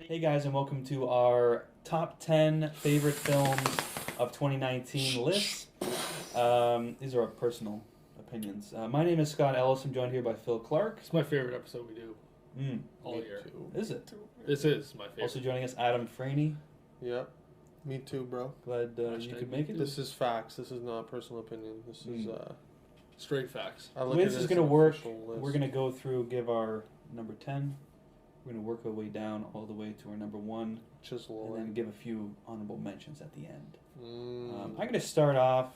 Hey guys, and welcome to our top 10 favorite films of 2019 list. These are our personal opinions. My name is Scott Ellis. I'm joined here by Phil Clark. It's my favorite episode we do all Me year. too. Is it? This is my favorite. Also joining us, Adam Franey. Yep. Me too, bro. Glad you could make it. This is facts. This is not personal opinion. This is Straight facts. I The look way at this it is as going to an work, official list. we're going to go through, give our number 10. We're going to work our way down all the way to our number 1. chisel And then give a few honorable mentions at the end. Mm. I'm going to start off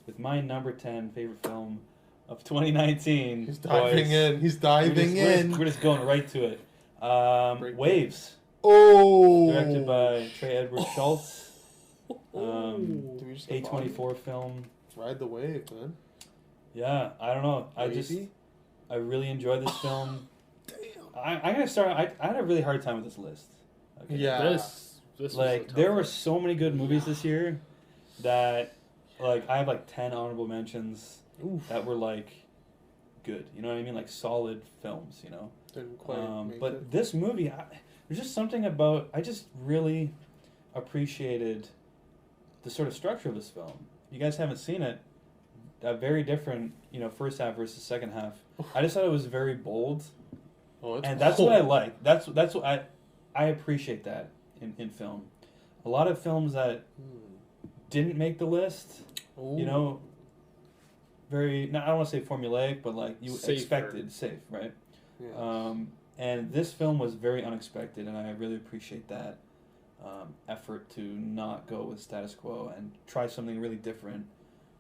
with my number 10 favorite film of 2019. He's diving boys. in. He's diving in. We're just going right to it. Waves, Oh. directed by Trey Edward Schultz. Do we just get A24 film. bodied? Ride the wave, man. Yeah, I don't know. Wavy? I really enjoyed this film. Damn. I'm gonna start. I had a really hard time with this list. Okay. Yeah. This was a Like tough there one. were so many good movies this year that, like, I have like 10 honorable mentions that were like good. You know what I mean? Like solid films. You know. Didn't quite make But it. this movie, there's just something about. I just really appreciated the sort of structure of this film. You guys haven't seen it. Very different, first half versus second half. I just thought it was very bold, Oh, it's and that's cool. what I like. That's what I appreciate that in film. A lot of films that didn't make the list, Ooh. very. I don't want to say formulaic, but like you Safer. expected, safe, right? Yeah. And this film was very unexpected, and I really appreciate that effort to not go with status quo and try something really different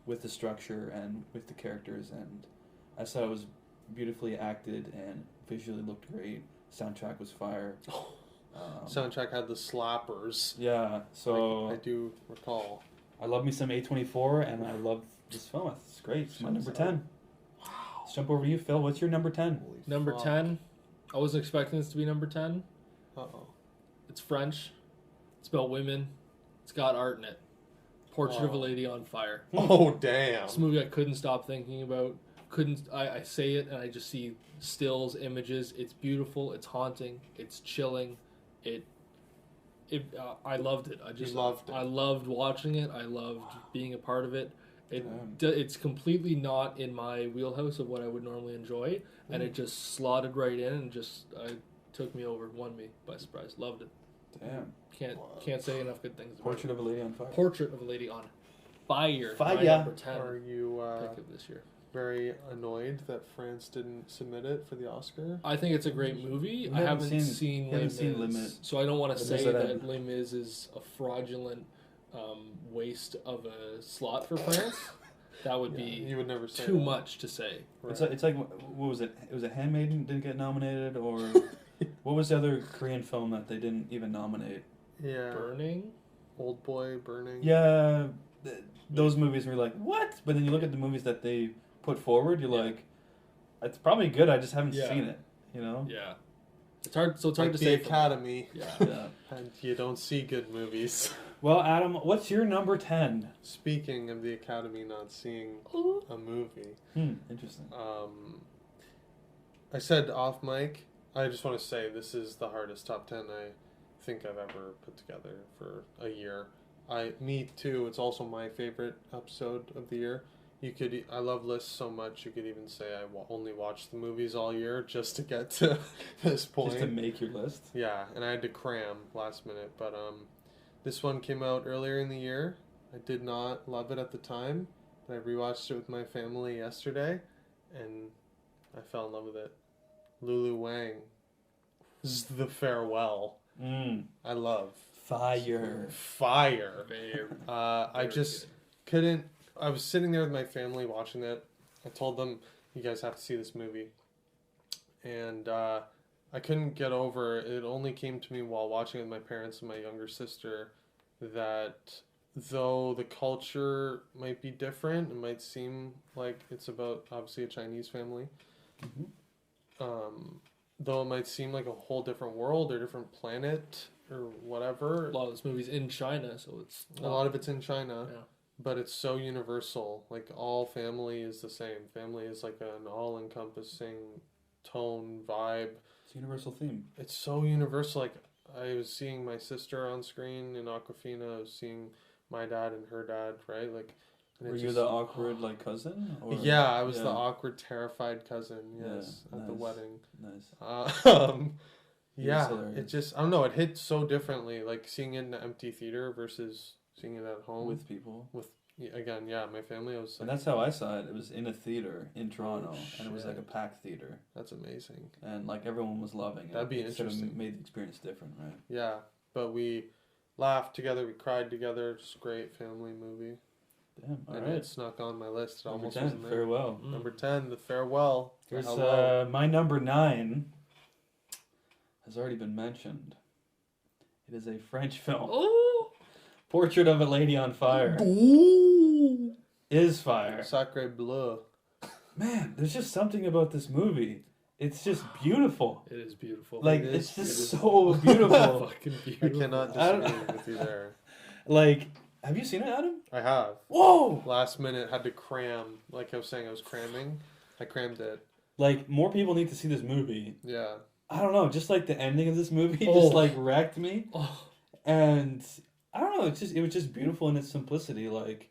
with the structure and with the characters. And I thought it was beautifully acted and visually looked great. Soundtrack was fire. Soundtrack had the slappers. Yeah, so I do recall. I love me some A24, and I love this film. It's great. It's my number 10. Wow. Let's jump over to you, Phil. What's your number 10? Holy Number fuck. 10. I wasn't expecting this to be number 10. Uh-oh. It's French. It's about women. It's got art in it. Portrait of a Oh. Lady on Fire. Oh, damn. This movie I couldn't stop thinking about. I say it and I just see stills, images. It's beautiful. It's haunting. It's chilling. I loved it. Loved it. I loved watching it. I loved being a part of it. Damn. It's completely not in my wheelhouse of what I would normally enjoy, and it just slotted right in and just took me over, won me by surprise. Loved it. Damn. Can't say enough good things about Portrait of a Lady on Fire. Portrait of a Lady on Fire. Fire. My number 10 Are you pick of this year. very annoyed that France didn't submit it for the Oscar? I think it's a great movie. We I haven't haven't seen- seen Les Les Mis, Mis. so I don't want to Les say Miserables. that Les Mis is a fraudulent waste of a slot for France. That would be You would never say too that. much to say. It's like what was it? It was a Handmaiden didn't get nominated, or what was the other Korean film that they didn't even nominate? Yeah. Burning. Old Boy, Burning. Yeah, those movies were like what? But then you look at the movies that they put forward, you're like, it's probably good. I just haven't Yeah. seen it. You know? Yeah. It's hard. So it's hard Like to the say. Academy. Yeah. Yeah. And you don't see good movies. Well, Adam, what's your number 10? Speaking of the Academy not seeing a movie, Interesting. I said off mic, I just want to say this is the hardest top 10 I think I've ever put together for a year. Me too, it's also my favorite episode of the year. I love lists so much, you could even say I only watched the movies all year just to get to this point. Just to make your list. Yeah, and I had to cram last minute, but this one came out earlier in the year. I did not love it at the time, but I rewatched it with my family yesterday, and I fell in love with it. Lulu Wang's The Farewell. I love. Fire. Fire. Very, I very just good. couldn't. I was sitting there with my family watching it. I told them, "You guys have to see this movie," and I couldn't get over. It only came to me while watching it with my parents and my younger sister that though the culture might be different, it might seem like it's about obviously a Chinese family. Though it might seem like a whole different world or different planet or whatever. A lot of this movie's in China, so it's A lot of it's in China. Yeah. But it's so universal. Like, all family is the same. Family is like an all-encompassing tone, vibe. It's a universal theme. It's so universal. Like, I was seeing my sister on screen in Aquafina. I was seeing my dad and her dad, right? Like, and it Were you just- the awkward like cousin? Or? Yeah, I was Yeah. the awkward, terrified cousin. Yes, Yeah, at the nice. wedding. Nice. He was Yeah, hilarious. it just I don't know. It hit so differently, like seeing it in an empty theater versus seeing it at home. With people. Again, yeah, my family. I was And like, that's how I saw it. It was in a theater in Toronto, Oh, and it was like a shit. packed theater, that's amazing. and like everyone was loving it. That'd be It sort of interesting. made the experience different, right? Yeah, but we laughed together. We cried together. Just a great family movie. Damn. All And right. it snuck on my list. It Number almost 10, wasn't there. farewell. Mm. Number 10, The Farewell. The Here's Hello. my number 9. Has already been mentioned. It is a French film. Oh, Portrait of a Lady on Fire. Ooh. Is fire. Sacre bleu. Man, there's just something about this movie. It's just beautiful. it is beautiful. Like It it's is just so beautiful. Fucking I beautiful. cannot I don't- disagree with you there. Like, have you seen it, Adam? I have. Whoa! Last minute, had to cram. Like I was saying, I was cramming. I crammed it. Like, more people need to see this movie. Yeah. I don't know, just like the ending of this movie Oh. just like wrecked me. Oh, And I don't know, it was just beautiful in its simplicity. Like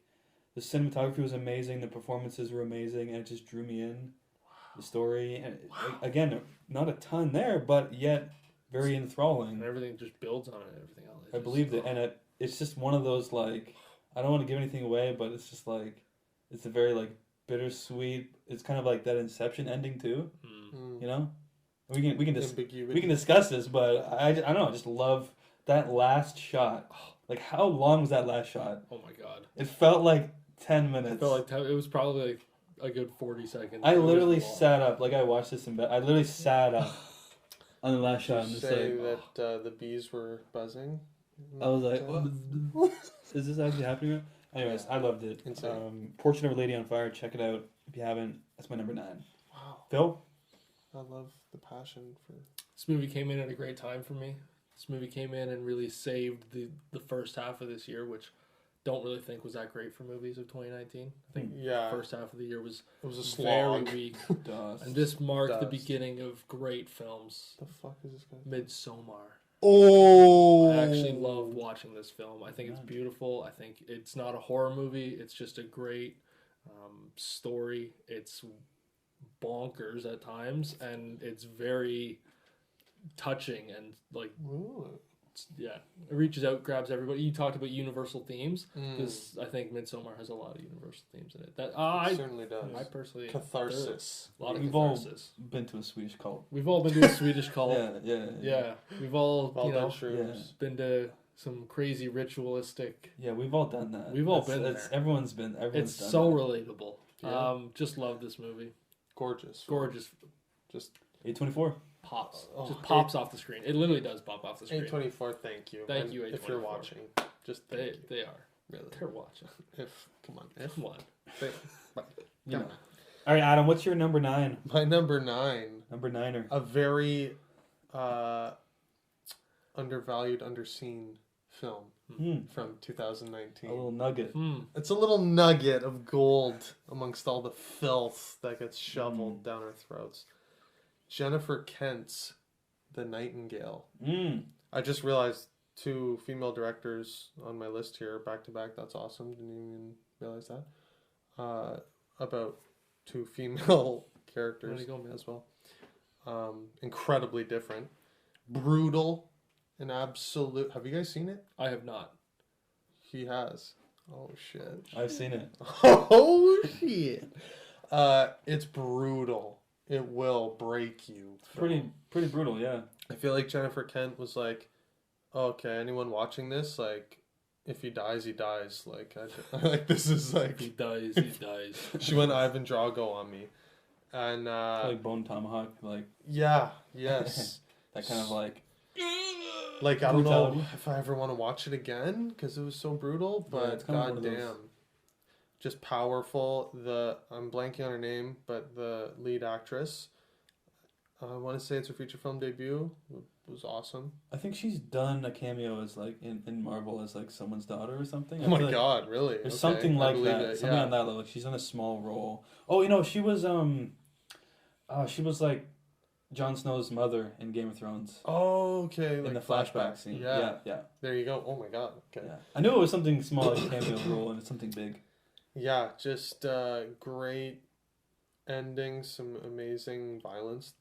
the cinematography was amazing, the performances were amazing, and it just drew me in. The story, and again, not a ton there, but yet very enthralling. and everything just builds on it and everything else. I believed it, and it's just one of those like I don't want to give anything away, but it's just like it's a very like bittersweet. It's kind of like that Inception ending too, you know. We can Ambiguity. we can discuss this, but I don't know. I just love that last shot. Like how long was that last shot? Oh my god! It felt like 10 I minutes. felt like it was probably like a good 40 seconds. I It was literally long. sat up. Like I watched this in bed. I literally sat up on the last shot. Did I'm you just say like, that the bees were buzzing? I was like, what? Is this actually happening? Anyways, I loved it. Insane. Portrait of a Lady on Fire. Check it out if you haven't. That's my number 9. Wow. Phil? I love the passion for. This movie came in at a great time for me. This movie came in and really saved the first half of this year, which don't really think was that great for movies of 2019. I think Yeah. the first half of the year was It was a very slog. weak. Dust. And this marked the Dust. beginning of great films. The fuck is this guy? Midsommar. Oh. I actually loved watching this film. I think it's beautiful. I think it's not a horror movie. It's just a great story. It's bonkers at times, and it's very touching and like Ooh. yeah, it reaches out, grabs everybody. You talked about universal themes. Mm. This I think Midsommar has a lot of universal themes in it. That It I certainly does. personally Catharsis. a lot of We've all catharsis. been to a Swedish cult. We've all been to a Swedish cult. Yeah. Yeah, we've all Well you done, know shrooms. been to some crazy ritualistic. Yeah, we've all done that. We've all been there. Everyone's been. Everyone's It's done so that. relatable. Yeah. Just love this movie. Gorgeous. Gorgeous. Just A24. Pops. Oh, Just pops off the screen. It literally does pop off the screen. A24. Thank you. Thank And you, If you're A24. watching, just They thank you. they are. Really. They're watching. If come on. If Come on. You know. All right, Adam. What's your number 9? My number 9. Number 9er. A very undervalued, underseen film from 2019. A little nugget. Hmm. It's a little nugget of gold amongst all the filth that gets shoveled down our throats. Jennifer Kent's The Nightingale. I just realized 2 female directors on my list here back to back. That's awesome. Didn't even realize that. About 2 female characters Way to go, man. as well. Incredibly different. Brutal. An absolute. Have you guys seen it? I have not. He has. Oh shit. I've seen it. Oh shit. It's brutal. It will break you. Pretty brutal. Yeah. I feel like Jennifer Kent was like, okay, anyone watching this, like, if he dies, he dies. Like, like this is If like. he dies, he dies. She went Ivan Drago on me, and Like Bone Tomahawk. Like yeah, yes, that kind of like. like I don't know Brutality. if I ever want to watch it again because it was so brutal. Yeah, it's But kind of one of those- goddamn, just powerful. I'm blanking on her name, but the lead actress. I want to say it's her feature film debut. Was awesome. I think she's done a cameo as like in Marvel as like someone's daughter or something. I Oh my feel like god, really? There's Okay, something I like believe that. it, Something yeah. on that level. Like she's in a small role. Oh, she was she was like Jon Snow's mother in Game of Thrones Oh, okay. in Like the flashback scene. Yeah. Yeah. There you go. Oh my god. Okay. Yeah. I knew it was something small, like a cameo role, and it's something big. Yeah, just great ending, some amazing violence.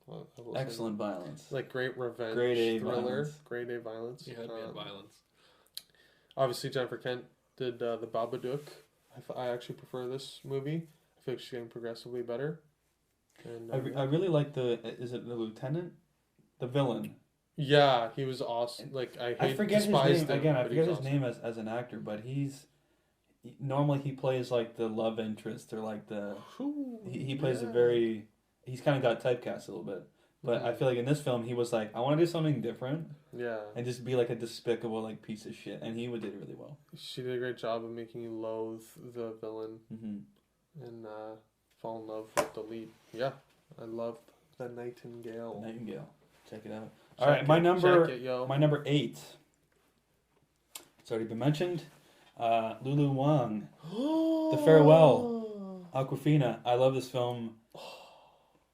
Well, I will say. Excellent violence. Like great revenge Grade A thriller. violence. Grade A violence. You had me at violence. Obviously, Jennifer Kent did the Babadook. I actually prefer this movie. I feel like she's getting progressively better. And I really like is it the lieutenant? The villain. yeah, he was awesome. Like I forget his name despised him, again. I but he forget was his awesome. name as an actor, but normally he plays like the love interest or like the he plays a very he's kind of got typecast a little bit. But I feel like in this film he was like, I want to do something different yeah, and just be like a despicable like piece of shit, and he did it really well. she did a great job of making you loathe the villain Mm-hmm. and fall in love with the lead. Yeah, I love the Nightingale. Nightingale, check it out. Check All right, it, my number check it, yo. my number 8. It's already been mentioned. Lulu Wang, The Farewell. Aquafina. I love this film.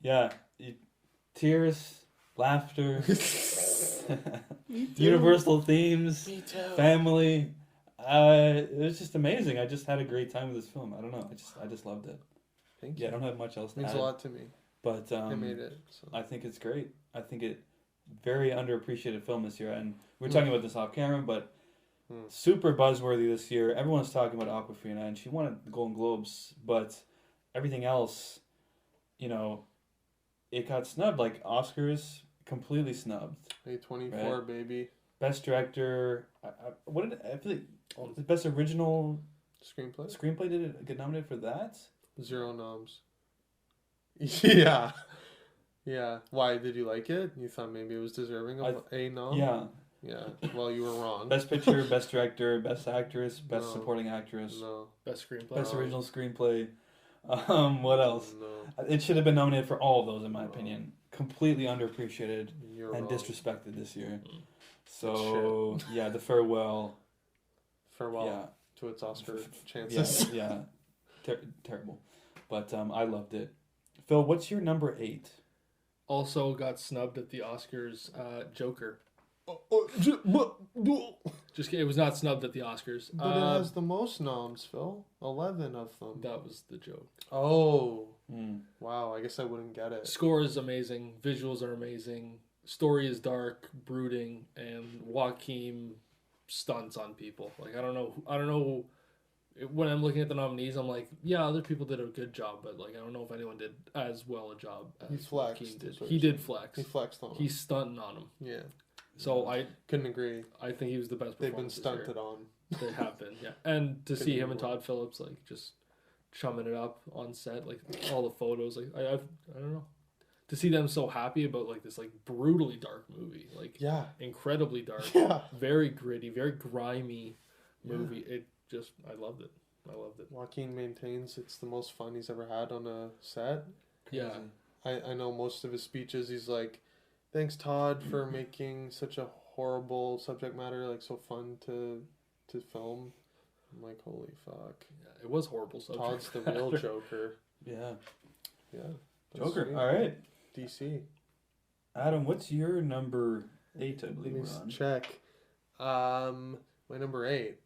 Yeah, tears, laughter, universal themes, Me too. family. It was just amazing. I just had a great time with this film. I don't know. I just loved it. Thank Yeah, I you. don't have much else to Means add. a lot to me. But I made it. So. I think it's great. I think it very underappreciated film this year, and we were talking about this off camera, but super buzzworthy this year. Everyone's talking about Aquafina, and she won the Golden Globes, but everything else, you know, it got snubbed. Like Oscars, completely snubbed. A24, Right. baby. Best director. I feel like the best original Screenplay? screenplay did it get nominated for that? 0 noms. Yeah. Yeah. Why? Did you like it? You thought maybe it was deserving of a nom? Yeah. Yeah. Well, you were wrong. Best picture, best director, best actress, best No. supporting actress, No. Best screenplay. best No. original screenplay. What else? No. It should have been nominated for all of those, in my opinion. Completely underappreciated You're and wrong. disrespected this year. So yeah, The Farewell. Farewell Yeah, to its Oscar yeah, chances. yeah, terrible. But I loved it. Phil, what's your number 8? Also got snubbed at the Oscars. Joker. But Just kidding. It was not snubbed at the Oscars. it has the most noms, Phil. 11 of them. That was the joke. Oh. Mm. Wow. I guess I wouldn't get it. Score is amazing. Visuals are amazing. Story is dark, brooding, and Joaquin stunts on people. Like I don't know. When I'm looking at the nominees, I'm like, yeah, other people did a good job, but like I don't know if anyone did as well a job as He flexed, Joaquin did. is what He you're did flex. He flexed on him. He's stunting on him. Yeah. So I Couldn't agree. think he was the best. They've been performance this year. stunted on. They have been, yeah. And to see him and agree more. Todd Phillips like just chumming it up on set, like all the photos, like I don't know, to see them so happy about like this like brutally dark movie, like Yeah. incredibly dark, Yeah. very gritty, very grimy movie. It just I loved it. Joaquin maintains it's the most fun he's ever had on a set. Yeah, I know most of his speeches he's like, thanks Todd for making such a horrible subject matter like so fun to film. I'm like, holy fuck. yeah, it was horrible. So Todd's the real Joker. Yeah, Yeah. That's Joker. sweet. All right, DC. Adam, what's your number 8? I Let believe me we're on. check. My number 8.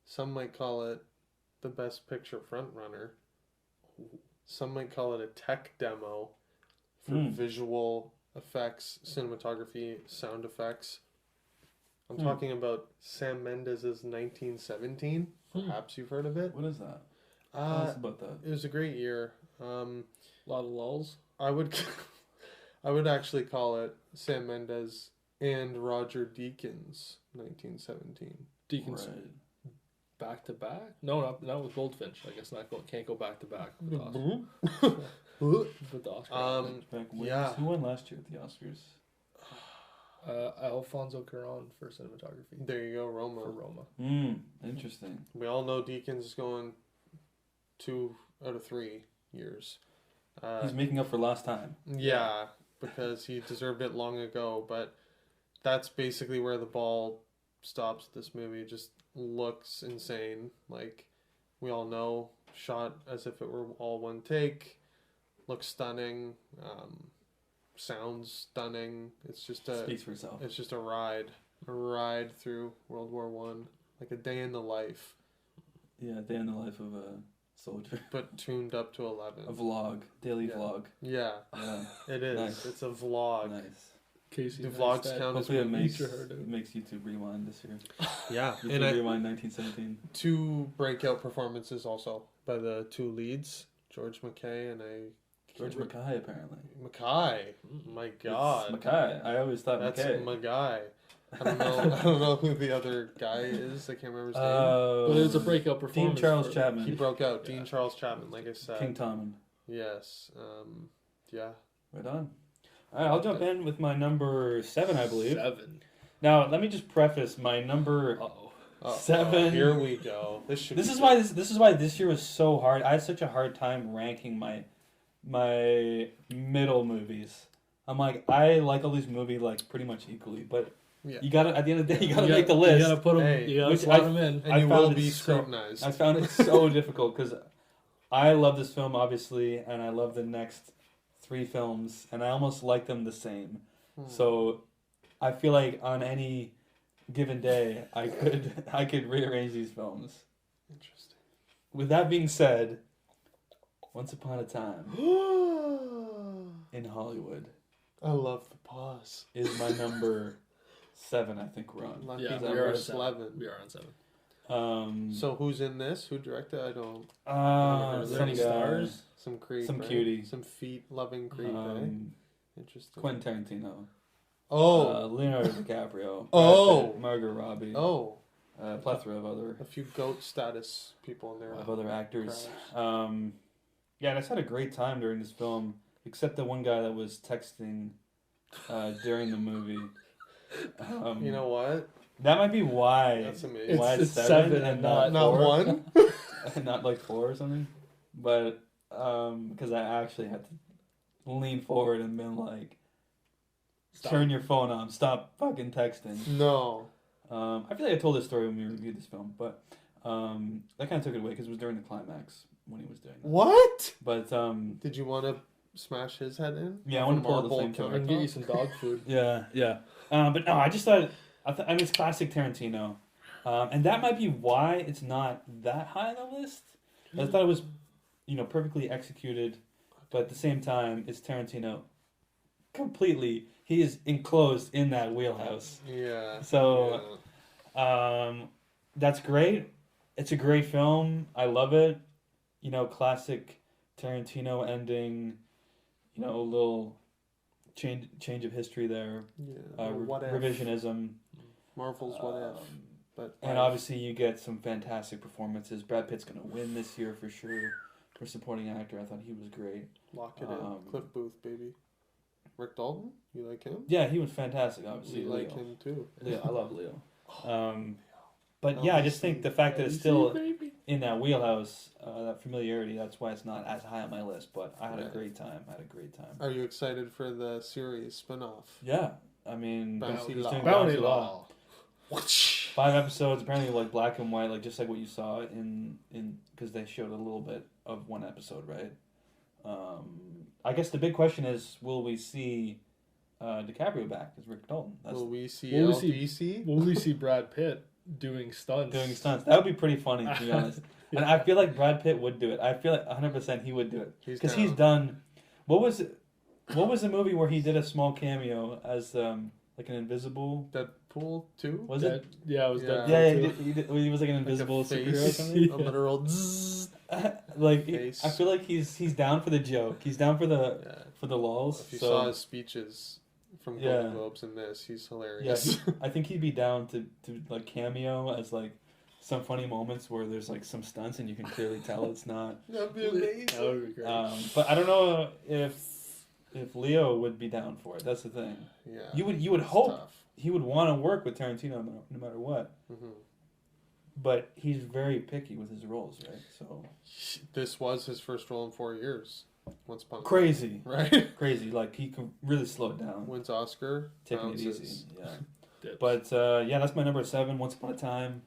Some might call it the best picture front runner. Some might call it a tech demo for visual effects, cinematography, sound effects. I'm talking about Sam Mendes' 1917. Perhaps you've heard of it. What is that? Tell us about that. It was a great year. a lot of lulls. I would actually call it Sam Mendes and Roger Deakins 1917. Deacons Right. back to back. No, not with Goldfinch. I guess can't go back to back with the Oscar. With the Oscar. Back when, Yeah. Who won last year at the Oscars? Alfonso Cuarón for cinematography There you go, for Roma. Roma. Interesting. We all know Deakins is going 2 out of 3 years. He's making up for last time. Yeah, because he deserved it long ago, but that's basically where the ball stops. This movie It just looks insane. Like, we all know, shot as if it were all one take, looks stunning. sounds stunning. It's just Speaks for itself. it's just a ride through World War One, like a day in the life, Yeah, day in the life of a soldier. but tuned up to 11. A vlog, daily Yeah. vlog. Yeah, Yeah, it is. Nice. It's a vlog. nice. Casey Do vlogs Neistat. count as Hopefully it makes Feature her, dude. makes YouTube Rewind this year. Yeah, YouTube and Rewind 1917. 2 breakout performances also by the 2 leads, George McKay and George Mackay apparently. Mackay. My God, It's Mackay. I always thought that's Mackay. Mackay. I don't know. I don't know who the other guy is. I can't remember his name. But it's a breakout performance. Dean Charles for- Chapman. He broke out. Yeah. Dean Charles Chapman, like I said. King Tommen. Yes. Yeah. Right on. All right, I'll jump in with my number 7, I believe. 7. Now, let me just preface my number. Uh-oh. 7. Here we go. This This is why this year was so hard. I had such a hard time ranking my middle movies. I'm like, I like all these movies like pretty much equally, but Yeah. you gotta at the end of the day you gotta make the list. You gotta put them. Hey, you gotta which slot I- them in. And I you found will it be so- scrutinized. I found it so difficult because I love this film obviously, and I love the next 3 films, and I almost like them the same. So I feel like on any given day I could rearrange these films. Interesting. With that being said, Once Upon a Time in Hollywood I love the pause. is my number 7. I think we're on. Lucky Yeah, we number are on 7. 11. We are on 7. So who's in this? Who directed? I don't. Are there some any guy, stars? Some creep. Some right? cutie. Some feet loving creep. Eh? Interesting. Quentin Tarantino. Oh. Leonardo DiCaprio. Oh. Brad Pitt, Margot Robbie. Oh. A plethora of other A few goat status people in there. actors. Crowds. Yeah, and I just had a great time during this film, except the one guy that was texting during the movie. You know what? That might be why. That's amazing. Why It's 7 and not Not 4. one. and not like 4 or something. But because I actually had to lean forward and been like, Stop. turn your phone on, stop fucking texting. No. I feel like I told this story when we reviewed this film, but that kind of took it away because it was during the climax when he was doing that. What? But Did you want to smash his head in? Yeah, I Off wanna a pull out the marble flamethrower. I can get you countertop? some dog food. yeah. But no, I just thought I mean it's classic Tarantino, and that might be why it's not that high on the list. I thought it was, perfectly executed, but at the same time, it's Tarantino. Completely, he is enclosed in that wheelhouse. Yeah. So, that's great. It's a great film. I love it. Classic Tarantino ending. A little change of history there. Yeah. What if? Revisionism. Marvel's what if. But And obviously, you get some fantastic performances. Brad Pitt's going to win this year for sure for supporting actor. I thought he was great. lock it in. Cliff Booth, baby. Rick Dalton, you like him? Yeah, he was fantastic. Obviously, You Leo. like him too. Leo, I love Leo. Oh, But yeah, I just think the fact that it's Easy, still baby. in that wheelhouse, that familiarity, that's why it's not as high on my list. But I had a Right. great time. Are you excited for the series spin-off? Yeah, I mean, Bounty he's Law. doing Bounty Bounty Law. 5 episodes, apparently like black and white, like just like what you saw in because they showed a little bit of one episode, right? I guess the big question is, will we see DiCaprio back as Rick Dalton? That's Will we see Will we see- LDC? Will we see Brad Pitt doing stunts? doing stunts. That would be pretty funny, to be honest. Yeah. And I feel like Brad Pitt would do it. I feel like 100% he would do it because he's down. done. What was the movie where he did a small cameo as like an invisible? Deadpool 2? Was it? Yeah, it was Yeah. Deadpool Yeah, too. he was like an Like invisible a superhero or face, something. a literal zzz. Like Face. I feel like he's down for the joke. He's down for the Yeah. lulz. If you so saw his speeches from Yeah. Golden Globes in this, he's hilarious. yeah, I think he'd be down to like cameo as like some funny moments where there's like some stunts and you can clearly tell it's not. That'd be That amazing. would be great. But I don't know if Leo would be down for it. That's the thing. Yeah. You would it's hope tough. he would want to work with Tarantino no matter what. Mhm. But he's very picky with his roles, right? So This was his first role in 4 years. Once upon a time. crazy, Right? crazy. Like he can really slow it down, Wins Oscar. taking it bounces. easy. Yeah. Dips. But yeah, that's my number 7. Once Upon a Time.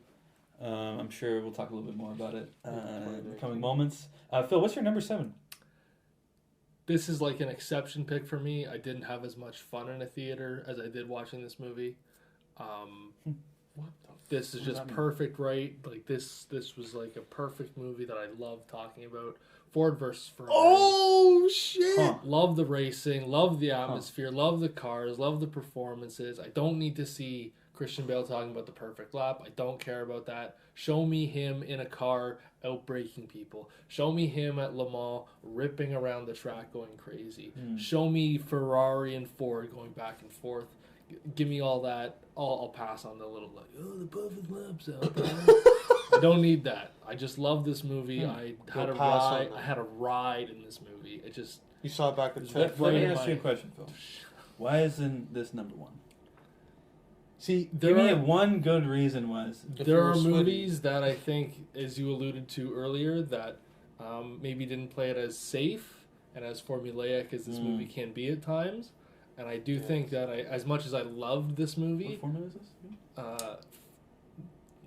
I'm sure we'll talk a little bit more about it in the coming moments. Phil, what's your number 7? this is like an exception pick for me. I didn't have as much fun in a theater as I did watching this movie. What This is What does just that mean? perfect, right? Like this was like a perfect movie that I love talking about. Ford versus Ferrari. Oh shit! Huh. Love the racing, love the atmosphere, love the cars, love the performances. I don't need to see Christian Bale talking about the perfect lap. I don't care about that. Show me him in a car outbraking people. Show me him at Le Mans ripping around the track going crazy. Show me Ferrari and Ford going back and forth. Give me all that. I'll pass on the little like, oh, the perfect laps out there. I don't need that. I just love this movie. I had a pass on ride. that. I had a ride in this movie. It just You saw it back in It's the Let me in ask you a my- question, Phil. Why isn't this number one? See, there Give me are one good reason why. If there you are were sweaty. movies that I think, as you alluded to earlier, that maybe didn't play it as safe and as formulaic as this movie can be at times. And I do think that as much as I loved this What movie, formula is this? uh,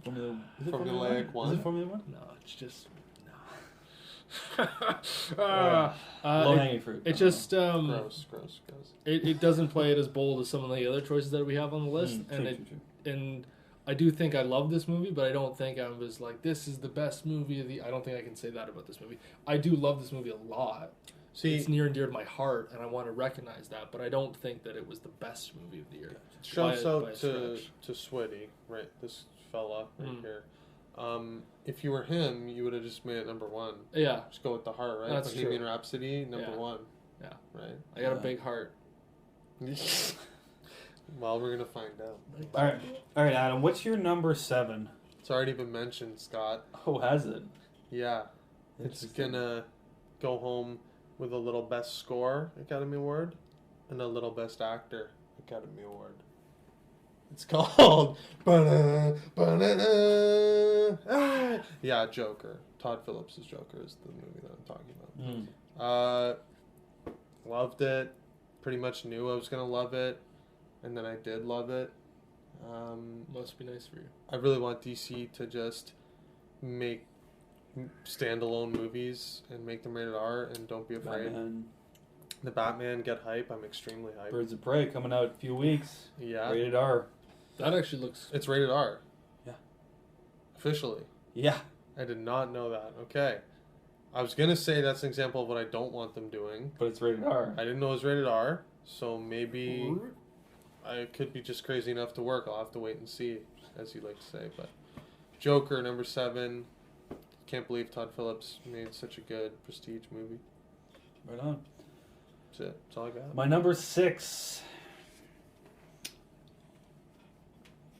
Formula, is it Formulaic One? Is one? it Formula One? no, it's just no. Low It, hanging fruit. it just gross. it doesn't play it as bold as some of the other choices that we have on the list, and I do think I love this movie, but I don't think I was like, this is the best movie of the. I don't think I can say that about this movie. I do love this movie a lot. See, It's near and dear to my heart, and I want to recognize that. But I don't think that it was the best movie of the year. shouts by out a to stretch. Sweaty, right? This fella right Mm. here. If you were him, you would have just made it number one. Yeah, Just go with the heart, right? That's Bohemian true. Rhapsody, number Yeah. one. Yeah. Right. I got a Yeah. big heart. Well, we're gonna find out. All right, Adam. What's your number 7? It's already been mentioned, Scott. Oh, has it? Yeah, it's Interesting. gonna go home with a little Best Score Academy Award and a little Best Actor Academy Award. It's called yeah, Joker. Todd Phillips' Joker is the movie that I'm talking about. Loved it. Pretty much knew I was gonna love it, and then I did love it. Must be nice for you. I really want DC to just make standalone movies and make them rated R, and don't be afraid. Batman, The Batman get hype. I'm extremely hyped. Birds of Prey coming out in a few weeks. Yeah, Rated R. That actually looks. it's rated R. Yeah. Officially. Yeah. I did not know that. Okay. I was gonna say that's an example of what I don't want them doing. But it's rated R. I didn't know it was rated R, so maybe I could be just crazy enough to work. I'll have to wait and see, as you like to say. But Joker, number 7. Can't believe Todd Phillips made such a good prestige movie. Right on. That's it. That's all I got. My number 6.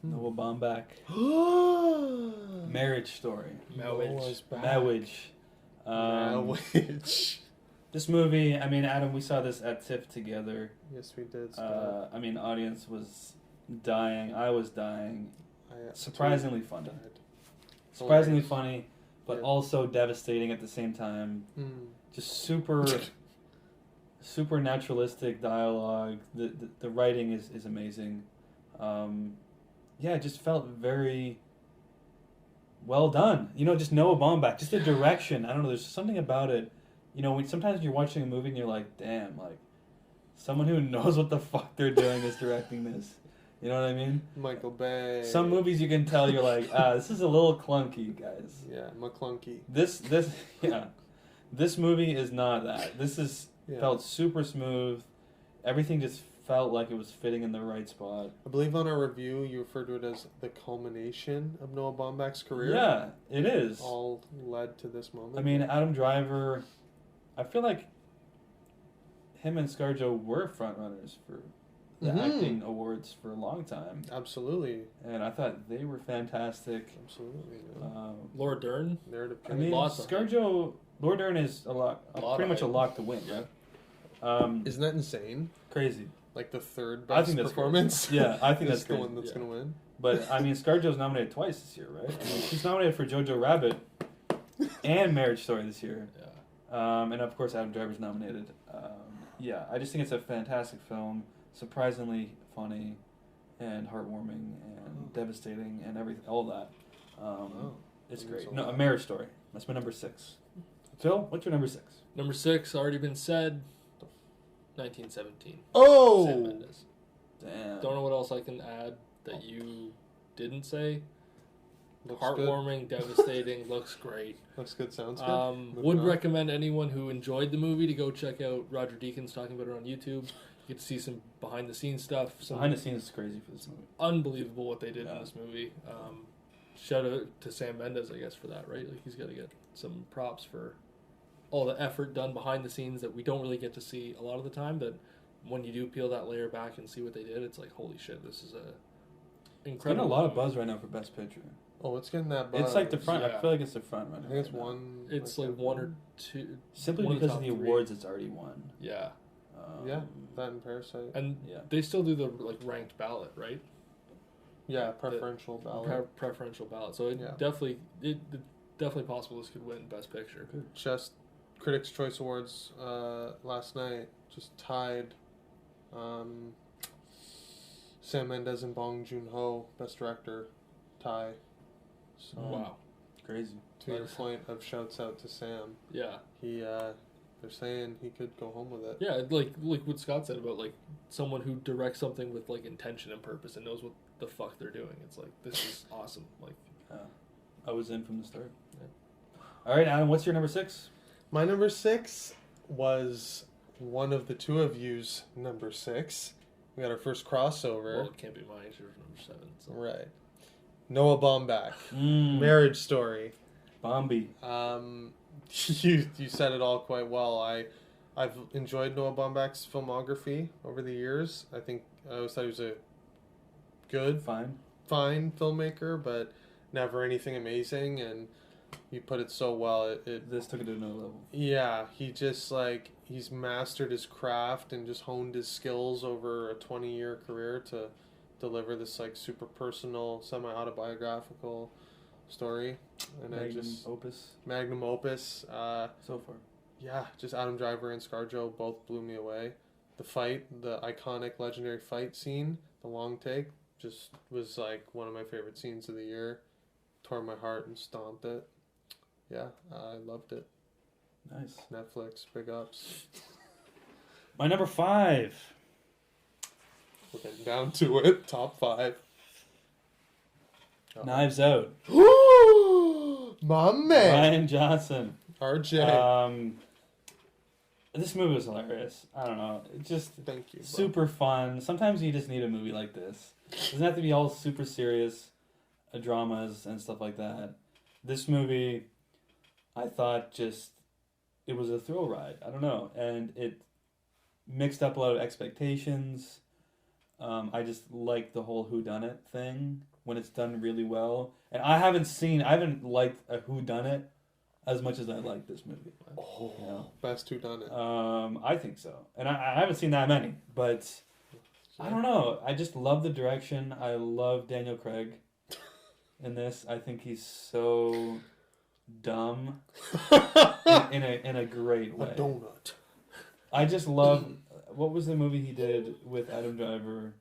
Noah Baumbach. Marriage Story. Noah's back. Marriage. Marriage. This movie, I mean, Adam, we saw this at TIFF together. Yes, we did. Scott. I mean, audience was dying. I was dying. I Surprisingly funny. died. Surprisingly Hilarious. funny, but Yeah. also devastating at the same time. Just super naturalistic dialogue. The writing is amazing. Yeah, it just felt very well done. You know, just Noah Baumbach, just the direction. I don't know. There's something about it. You know, when sometimes you're watching a movie and you're like, damn, like someone who knows what the fuck they're doing is directing this. You know what I mean? Michael Bay. Some movies you can tell you're like, this is a little clunky, guys. Yeah, McClunky. This yeah, this movie is not that. This is Yeah. felt super smooth. Everything just felt like it was fitting in the right spot. I believe on our review you referred to it as the culmination of Noah Baumbach's career. Yeah, it is. All led to this moment. I mean, Adam Driver, I feel like him and ScarJo were front runners for the Mhm. acting awards for a long time, Absolutely. and I thought they were fantastic. Absolutely. Man. Laura Dern. Narrative. I mean, Lots of ScarJo, Laura Dern is Lot pretty of much a hype. lock to win. Yeah. Isn't that insane? Crazy. Like the third I best think that's performance. crazy. Yeah, I think is that's the crazy. one that's Yeah. gonna win. But I mean, ScarJo's nominated twice this year, right? I mean, she's nominated for Jojo Rabbit and Marriage Story this year. Yeah. And of course, Adam Driver's nominated. Yeah, I just think it's a fantastic film, surprisingly funny, and heartwarming, and devastating, and everything, all that. Wow. It's That means great. a No, A lot. Marriage Story. That's my number 6. Phil, what's your number 6? Number 6 already been said. 1917. Oh! Sam Mendes. Damn. Don't know what else I can add that you didn't say. Looks Heartwarming, devastating, looks great. Looks good, sounds good. Moving Would on. recommend anyone who enjoyed the movie to go check out Roger Deakins talking about it on YouTube. You get to see some behind the scenes stuff. Some Behind the scenes is crazy for this movie. unbelievable what they did in Yeah. this movie. Shout out to Sam Mendes, I guess, for that, right? Like he's got to get some props for all the effort done behind the scenes that we don't really get to see a lot of the time. That when you do peel that layer back and see what they did, it's like, holy shit, this is a Getting incredible. a lot of movie. buzz right now for Best Picture. Oh, it's getting that buzz. It's like the front. I Yeah. feel like it's the front runner. I think it's right now. one. It's like one or two. Simply one of the because of the top three. awards it's already won. Yeah, Yeah, that and Parasite. and Yeah. they still do the like ranked ballot, right? Yeah, preferential ballot. Preferential ballot. So it Yeah. it's definitely possible this could win Best Picture. Just Critics' Choice Awards last night just tied Sam Mendes and Bong Joon-ho, Best Director, tie. So Wow. Crazy. to your Nice. point of shouts out to Sam, Yeah. they're saying he could go home with it. Yeah, like what Scott said about like someone who directs something with like intention and purpose and knows what the fuck they're doing. It's like this is awesome. Like I was in from the start. Yeah. All right, Adam, what's your number 6? My number 6 was one of the two of you's number 6. We got our first crossover. well, it can't be mine. It's yours number 7. So. Right. Noah Baumbach, Marriage Story. Bombi. You said it all quite well. I've enjoyed Noah Baumbach's filmography over the years. I think I always thought he was a good, Fine. fine filmmaker, but never anything amazing. And you put it so well. It This took it to another level. yeah, he just like he's mastered his craft and just honed his skills over a 20-year career to deliver this like super personal, semi-autobiographical story. And magnum opus. So far. Yeah, just Adam Driver and ScarJo both blew me away. The fight, the iconic, legendary fight scene, the long take, just was like one of my favorite scenes of the year. Tore my heart and stomped it. Yeah, I loved it. Nice. Netflix, big ups. My number 5. We're getting down to it. Top 5. Knives Out. My man, Ryan Johnson. RJ. This movie was hilarious. I don't know. It just Thank you. Bro. super fun. Sometimes you just need a movie like this. It doesn't have to be all super serious dramas and stuff like that. This movie, I thought it was a thrill ride. I don't know. And it mixed up a lot of expectations. I just like the whole whodunit thing when it's done really well. And I haven't liked a whodunit as much as I like this movie. Oh, You know? best who done it. I think so. And I haven't seen that many, but I don't know. I just love the direction. I love Daniel Craig in this. I think he's so dumb in a great A way. donut. I just love what was the movie he did with Adam Driver?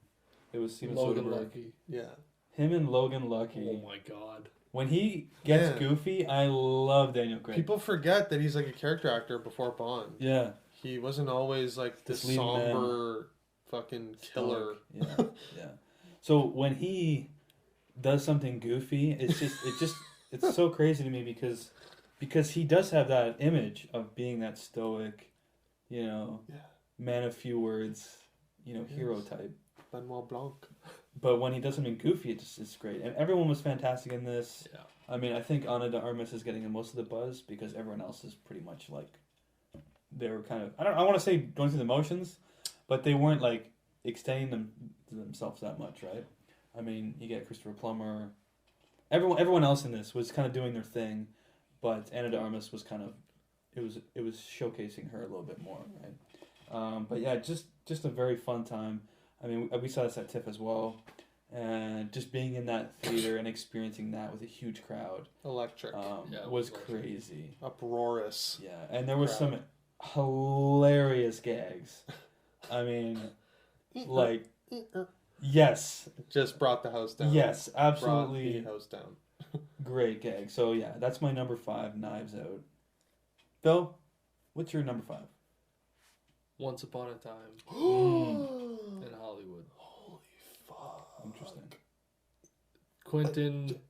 It was Steven Logan Soderbergh. Lucky. Yeah. Him and Logan Lucky. Oh my god. When he gets Yeah. goofy, I love Daniel Craig. People forget that he's like a character actor before Bond. Yeah. He wasn't always like this This leading man. somber fucking killer. Yeah, yeah. So when he does something goofy, it's so crazy to me because he does have that image of being that stoic, Yeah. man of few words, hero Yes. type. Benoit Blanc. But when he does something goofy, it's great. And everyone was fantastic in this. Yeah. I mean, I think Ana de Armas is getting most of the buzz because everyone else is pretty much like they were kind of I want to say going through the motions, but they weren't like extending themselves that much, right? I mean, you get Christopher Plummer. Everyone else in this was kind of doing their thing, but Ana de Armas was kind of it was showcasing her a little bit more, right? But yeah, just a very fun time. I mean, we saw this at TIFF as well, and just being in that theater and experiencing that with a huge crowd Electric. Yeah, it was was electric. crazy. Uproarious. Yeah, and there was Crowd. some hilarious gags. I mean, like, yes, Just brought the house down. yes, Brought absolutely the house down. great gag. So yeah, that's my number 5, Knives Out. Phil, what's your number 5? Once Upon a Time Mm. in Hollywood. Holy fuck. Interesting. Quentin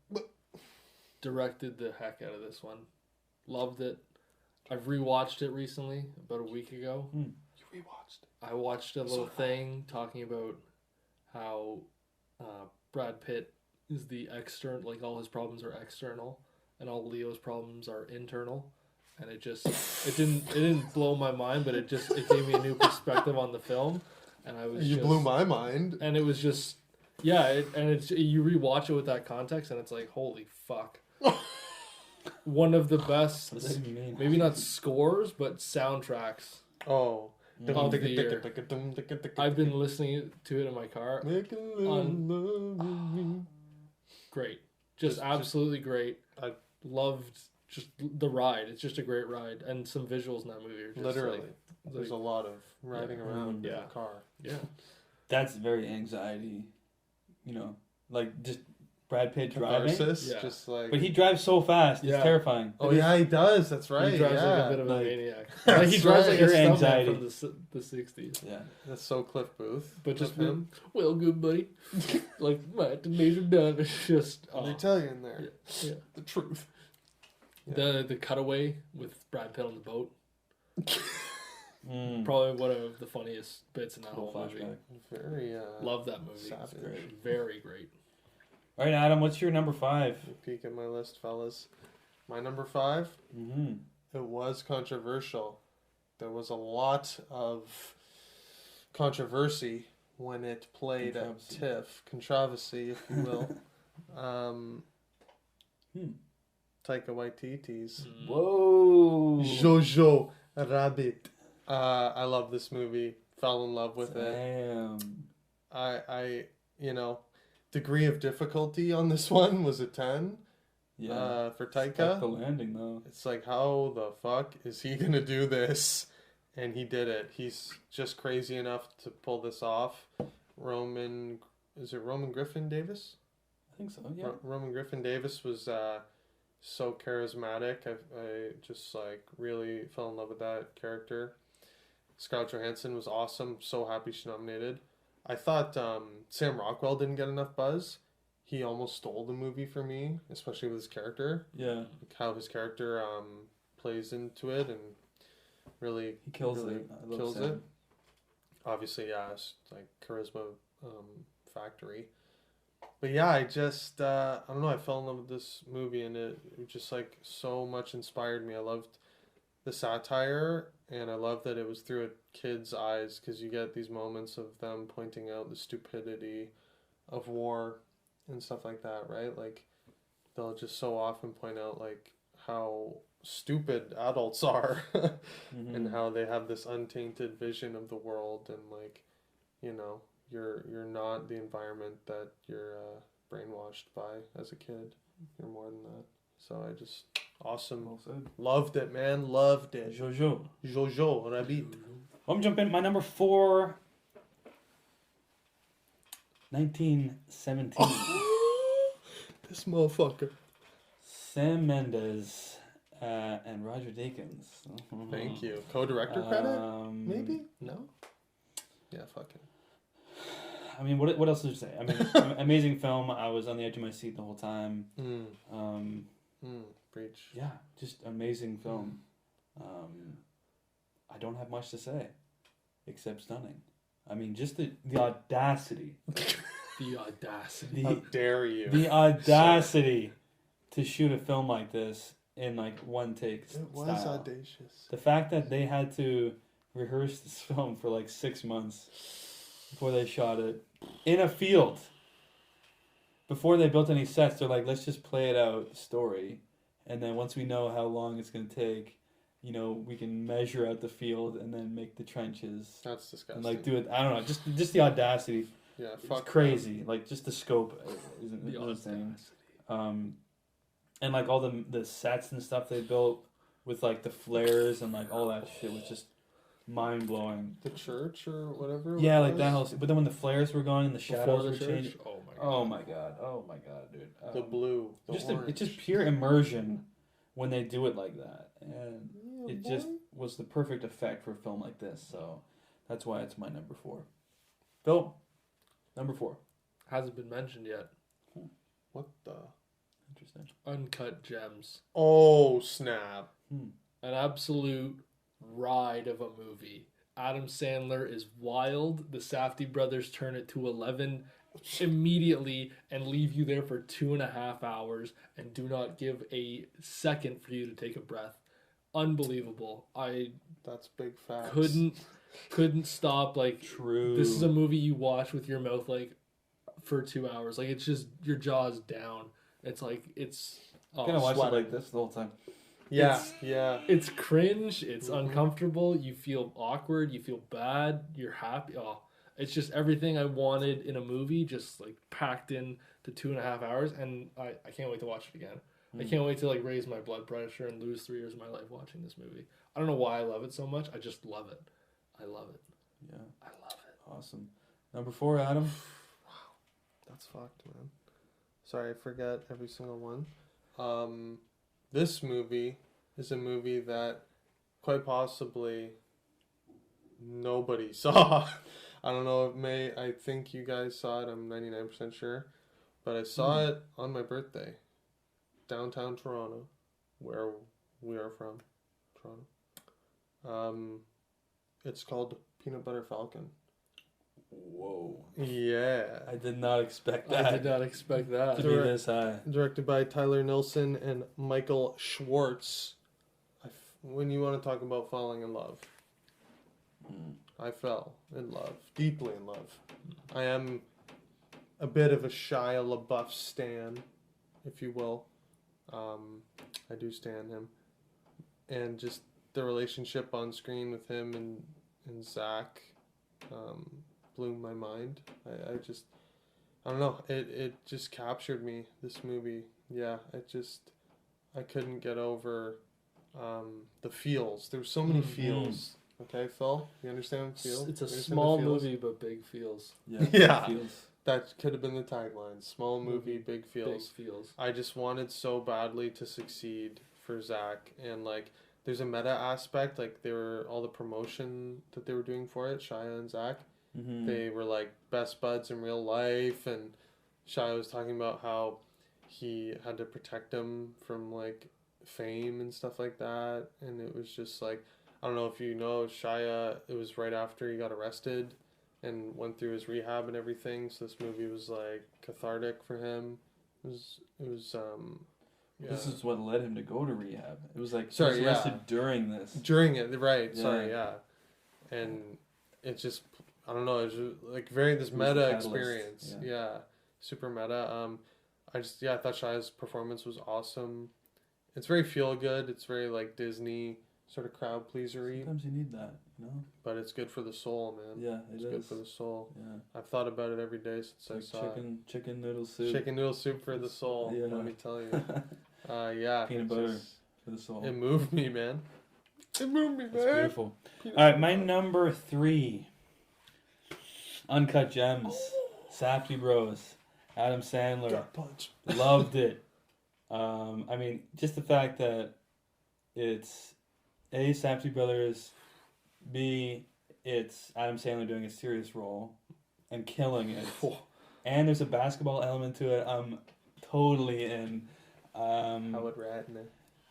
directed the heck out of this one. Loved it. I've rewatched it recently, about a week ago. You rewatched it. I watched a little thing talking about how Brad Pitt is the external, like all his problems are external, and all Leo's problems are internal. And it didn't blow my mind, but it gave me a new perspective on the film, and I was blew my mind. and it was just yeah, you rewatch it with that context, and it's like holy fuck, one of the best, What does that even mean? maybe not scores, but soundtracks. Oh. Of the year. I've been listening to it in my car. Make a little love with me. Great, just absolutely great. I- Loved just the ride. It's just a great ride, and some visuals in that movie are just Literally. like, There's a lot of riding around in Yeah. the car. yeah. That's very anxiety, like just Brad Pitt driving. Catharsis, Yeah. just like. But he drives so fast, it's Yeah. terrifying. Oh yeah, he does. That's right. He drives yeah. like a bit of a Like- maniac. That's Like he drives right. like Pure a stuntman anxiety. from the 60s. Yeah. That's so Cliff Booth. But just of him. well, good buddy. Like my days are done. It's just They tell you in there yeah. the truth. The cutaway with Brad Pitt on the boat. Mm. Probably one of the funniest bits in that Cool whole movie. flashback. Very Love that movie. savage. great. Very great. All right, Adam, what's your number 5? Let me peek at my list, fellas. My number 5. Mm-hmm. It was controversial. There was a lot of controversy when it played at Controversy. TIFF. Controversy, if you will. Taika Waititi's Mm. Whoa. Jojo Rabbit. I love this movie. Fell in love with it. Damn. I degree of difficulty on this one was a 10. Yeah. For Stuck Taika. the landing though. It's like, how the fuck is he gonna do this? And he did it. He's just crazy enough to pull this off. Roman Griffin Davis? I think so. Yeah. Roman Griffin Davis was so charismatic. I just like really fell in love with that character. Scarlett Johansson was awesome. So happy she nominated. I thought Sam Rockwell didn't get enough buzz. He almost stole the movie for me, especially with his character. Yeah. Like how his character plays into it and really He kills really it. I love kills Sam. it. Obviously, yeah, it's like charisma factory. But yeah, I just I don't know. I fell in love with this movie, and it just like so much inspired me. I loved the satire, and I love that it was through a kid's eyes, because you get these moments of them pointing out the stupidity of war and stuff like that, right? Like they'll just so often point out like how stupid adults are Mhm. and how they have this untainted vision of the world, and like, you know, you're not the environment that you're brainwashed by as a kid. You're more than that. So I just awesome. Well said. Loved it, man. Loved it. Jojo. Jojo Rabbit. I'm jumping. My number 4. 1917. This motherfucker. Sam Mendes and Roger Deakins. Thank you. Co-director credit? Maybe? No? Yeah, fuck it. I mean, what else did you say? I mean, amazing film. I was on the edge of my seat the whole time. Preach. Yeah, just amazing film. I don't have much to say, except stunning. I mean, just the audacity. The audacity. How dare you? The audacity to shoot a film like this in like one take It was style. audacious. The fact that they had to rehearse this film for like 6 months before they shot it in a field. Before they built any sets, they're like, let's just play it out, the story. And then once we know how long it's going to take, you know, we can measure out the field and then make the trenches. That's disgusting. And like do it, I don't know, just the audacity. Yeah, It's fuck crazy. Like just the scope isn't The insane. audacity. And like all the sets and stuff they built with like the flares and like all that shit was just mind blowing. The church or whatever. it Yeah, was? like that whole. But then when the flares were going and the shadows Before were the changing. church. Oh my god. Oh my god, dude. The blue. The Just orange. it's just pure immersion when they do it like that, and Yeah, it boy. just was the perfect effect for a film like this. So That's why it's my number 4. Phil, number 4. Hasn't been mentioned yet. What the? Interesting. Uncut Gems. Oh, snap. An absolute ride of a movie. Adam Sandler is wild. The Safdie brothers turn it to 11 immediately and leave you there for 2.5 hours and do not give a second for you to take a breath. Unbelievable. I That's big facts. couldn't stop. Like, True. this is a movie you watch with your mouth like for 2 hours. Like, it's just your jaw's down. It's like I'm gonna watch it sweating. like this the whole time. Yeah, It's- yeah. It's cringe. It's Mhm. uncomfortable. You feel awkward. You feel bad. You're happy. Oh, it's just everything I wanted in a movie, just like packed in to 2.5 hours. And I can't wait to watch it again. I can't wait to like raise my blood pressure and lose 3 years of my life watching this movie. I don't know why I love it so much. I just love it. I love it. Yeah. I love it. Awesome. Number 4, Adam. That's fucked, man. Sorry, I forget every single one. This movie is a movie that quite possibly nobody saw. I don't know, I think you guys saw it, I'm 99% sure. But I saw it on my birthday. Downtown Toronto, where we are from. Toronto. It's called Peanut Butter Falcon. Whoa. Yeah. I did not expect that. I did not expect that. to be this high. Directed by Tyler Nilson and Michael Schwartz. When you want to talk about falling in love, I fell in love, deeply in love. I am a bit of a Shia LaBeouf stan, if you will. I do stan him, and just the relationship on screen with him and Zach blew my mind. I don't know. It just captured me. This movie, yeah. I couldn't get over the feels. There were so many feels. Okay, Phil, you understand feels? It's a You understand small the feels? movie, but big feels. Yeah. Yeah. Feels. That could have been the tagline. Small movie, big feels. Big feels. I just wanted so badly to succeed for Zach, and like there's a meta aspect, like they were all the promotion that they were doing for it, Shia and Zach. Mm-hmm. They were like best buds in real life, and Shia was talking about how he had to protect him from like fame and stuff like that, and it was just like, I don't know if you know Shia, it was right after he got arrested and went through his rehab and everything, so this movie was like cathartic for him. It was yeah. This is what led him to go to rehab. It was like Sorry, he was arrested during this. during it, right? Yeah. Sorry, yeah, and it just, I don't know, it's like very this It was the meta catalyst, experience. Yeah, super meta. I thought Shia's performance was awesome. It's very feel good. It's very like Disney sort of crowd pleasery, Sometimes you need that, you know? but it's good for the soul, man. Yeah, It's it good is. for the soul. Yeah. I've thought about it every day since I Like saw chicken noodle it. soup Chicken noodle soup for the soul. Yeah. Let me tell you. Yeah. Peanut it butter just- for the soul. It moved me, man. It moved me, It's man. beautiful. Peanut All right, butter. my number 3. Uncut Gems. Safdie Bros. Adam Sandler. Gut punch. Loved it. I mean, just the fact that it's A, Safdie Brothers, B, it's Adam Sandler doing a serious role and killing it. And there's a basketball element to it. I'm totally in. Howard Ratner.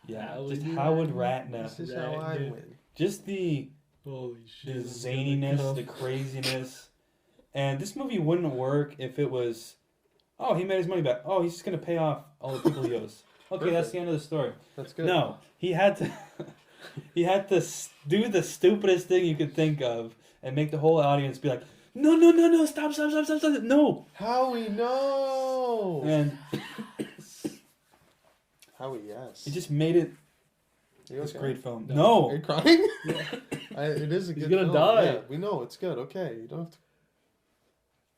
Yeah, Howard just Howard Ratner. Ratner. This is how I Ratner. win. Just the Holy shit. the it's gonna zaniness, come. the craziness. And this movie wouldn't work if it was, oh, he made his money back. Oh, he's just going to pay off all the people he owes. Okay, that's Perfect. the end of the story. That's good. No, he had to do the stupidest thing you could think of and make the whole audience be like, no, stop, no. Howie, no. And Howie, yes. it just made it You this okay? great film. No. No. Are you crying? It is a He's good gonna film. die. Yeah, we know it's good. Okay, you don't have to.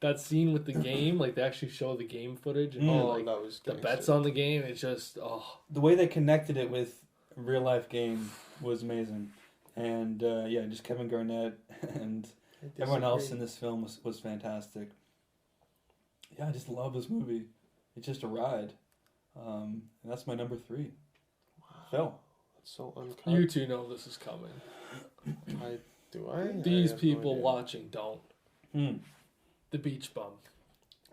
That scene with the game, like they actually show the game footage and Mm. like that was the gangster. bets on the game. It's just The way they connected it with a real life game was amazing. And yeah, just Kevin Garnett and I everyone else disagree. in this film was fantastic. Yeah, I just love this movie. It's just a ride. And that's my number 3. Phil. That's so uncut. you two know this is coming. Do I? These I have people no idea. watching don't. Hmm. The Beach Bum.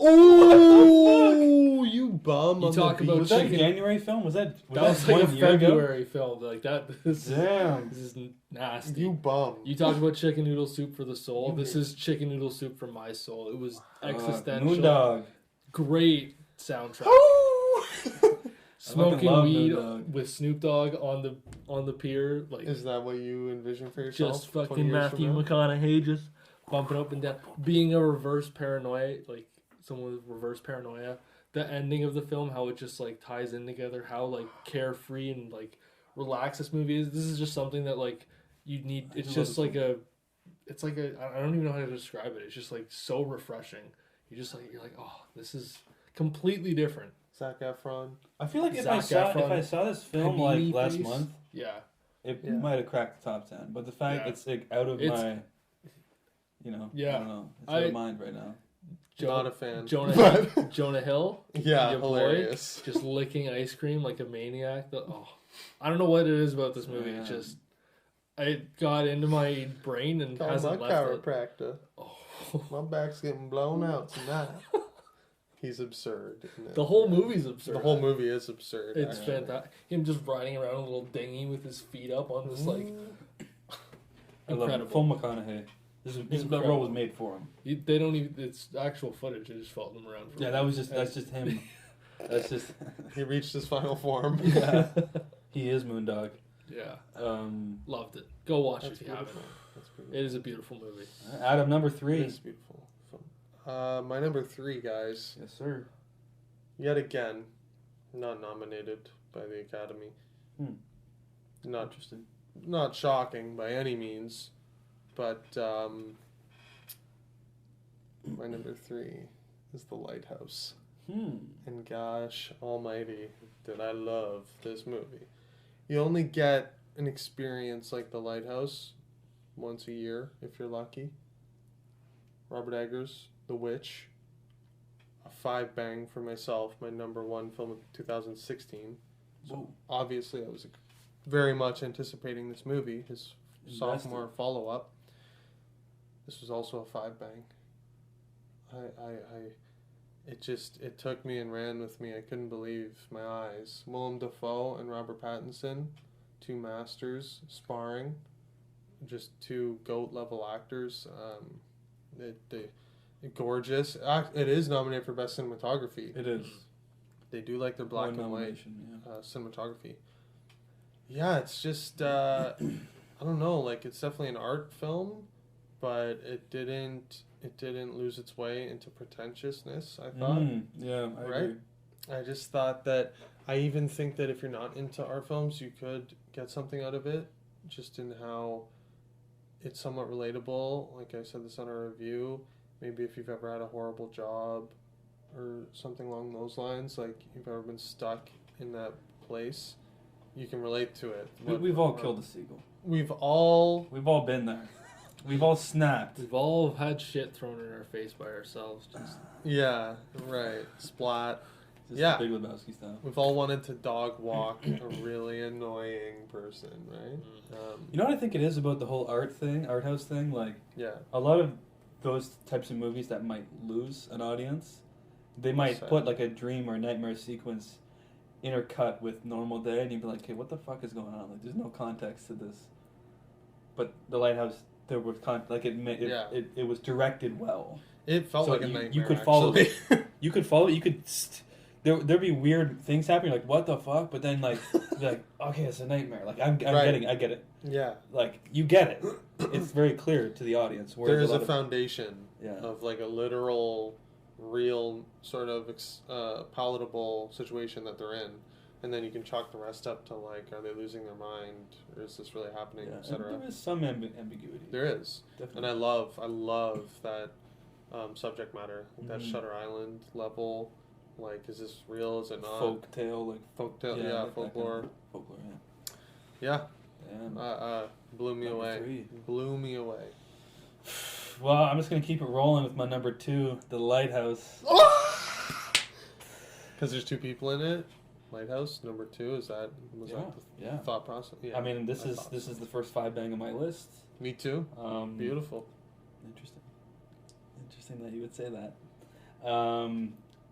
Oh, you bum! You on talk the about beach. Was that a chicken- January film? Was that That was like a 1 year ago? February film. Like that. This Damn. is nasty. You bum. You talk about chicken noodle soup for the soul. You This did. is chicken noodle soup for my soul. It was existential. Moondog. Great soundtrack. fucking Smoking love weed Moondog. with Snoop Dogg on the pier, like Is that what you envision for yourself? just 20 fucking years Matthew from now? McConaughey just bumping up and down, being a reverse paranoia, like someone with reverse paranoia. The ending of the film, how it just like ties in together, how like carefree and like relaxed this movie is. This is just something that like you need. It's love just this like it's like I don't even know how to describe it. It's just like so refreshing. You're like, oh, this is completely different. Zac Efron. I feel like if Zac Efron, I saw this film like Panini last face. month, Yeah. it Yeah. might have cracked the top 10. But the fact Yeah. it's like out of It's- my, I don't Yeah. know, it's out of mind right now. Not a fan. Jonah Hill, Yeah, your boy, hilarious. just licking ice cream like a maniac. I don't know what it is about this movie. Yeah. It just it got into my brain and Call my hasn't left it. chiropractor. Oh. My back's getting blown out tonight. He's absurd. in it. The whole movie's absurd. The whole movie is absurd. It's actually. fantastic. Him just riding around a little dinghy with his feet up on this like I love it. incredible. Full McConaughey. This that Incredible. role was made for him. They don't even. It's actual footage. They just followed him around. For Yeah, that's just him. That's just He reached his final form. yeah. He is Moondog. Yeah, Loved it. Go watch That's it if you haven't. beautiful. That's beautiful. It is a beautiful movie. Adam, number It 3. is beautiful. My number 3, guys. Yes, sir. Yet again, not nominated by the Academy. Not Interesting. not shocking by any means, but my number 3 is The Lighthouse. And gosh almighty, did I love this movie. You only get an experience like The Lighthouse once a year, if you're lucky. Robert Eggers, The Witch. A 5 bang for myself, my number 1 film of 2016. So Whoa. obviously I was very much anticipating this movie, his sophomore follow-up. This was also a 5 bang. It took me and ran with me. I couldn't believe my eyes. Willem Dafoe and Robert Pattinson, 2 masters sparring, just 2 GOAT level actors. Gorgeous. It is nominated for best cinematography. It is. They do like their black One and white nomination, yeah. cinematography. Yeah, it's just I don't know. Like it's definitely an art film, but it didn't lose its way into pretentiousness. I thought. Yeah, I Right? agree. I just thought that I even think that if you're not into art films, you could get something out of it, just in how it's somewhat relatable. Like I said this on our review. Maybe if you've ever had a horrible job or something along those lines, like you've ever been stuck in that place, you can relate to it. We've all killed a seagull. We've all We've all been there. We've all snapped. We've all had shit thrown in our face by ourselves. Just yeah, right. Splat. Just Yeah. Big Lebowski style. We've all wanted to dog walk a really annoying person, right? You know what I think it is about the whole art house thing? Like, Yeah. a lot of those types of movies that might lose an audience, they might Sad. put like a dream or nightmare sequence intercut with normal day, and you'd be like, okay, what the fuck is going on? Like, there's no context to this. But The Lighthouse, there was it was directed well. It felt So like a you nightmare. could follow actually. You could follow. You could. There'd be weird things happening, like what the fuck, but then like, you'd be like, okay, it's a nightmare. Like I'm Right. I get it. Yeah. Like you get it. It's very clear to the audience. There whereas is a lot of- foundation Yeah. of like a literal, real sort of palatable situation that they're in, and then you can chalk the rest up to like, are they losing their mind, or is this really happening, Yeah, and etc. there is some ambiguity. There is, Definitely. and I love that subject matter, that Mhm. Shutter Island level. Like, is this real? Is it not? folk tale, like Folktale, yeah, yeah, like that kind of folklore. folklore. Yeah. Yeah, Yeah. blew me Number away. 3. Blew me away. Well, I'm just gonna keep it rolling with my number 2, The Lighthouse. Because there's 2 people in it. Lighthouse number 2. Was that the Yeah. thought process? Yeah. I mean, this I is thought this so. is the first 5 bang on my list. Me too. Beautiful. Interesting that you would say that.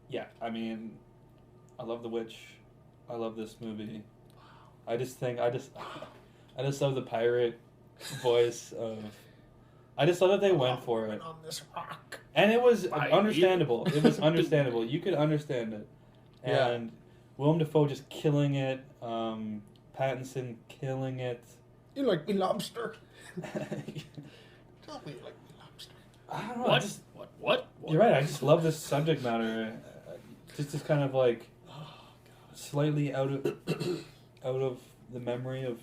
Yeah, I mean, I love The Witch. I love this movie. I just love the pirate voice of. I just love that they went for it. On this rock. And it was understandable. It was understandable. You could understand it. Yeah. And Willem Dafoe just killing it. Pattinson killing it. You like me lobster? Tell me you like me lobster. I don't know. What? What? You're right. I just love this subject matter. Just this kind of like slightly out of the memory of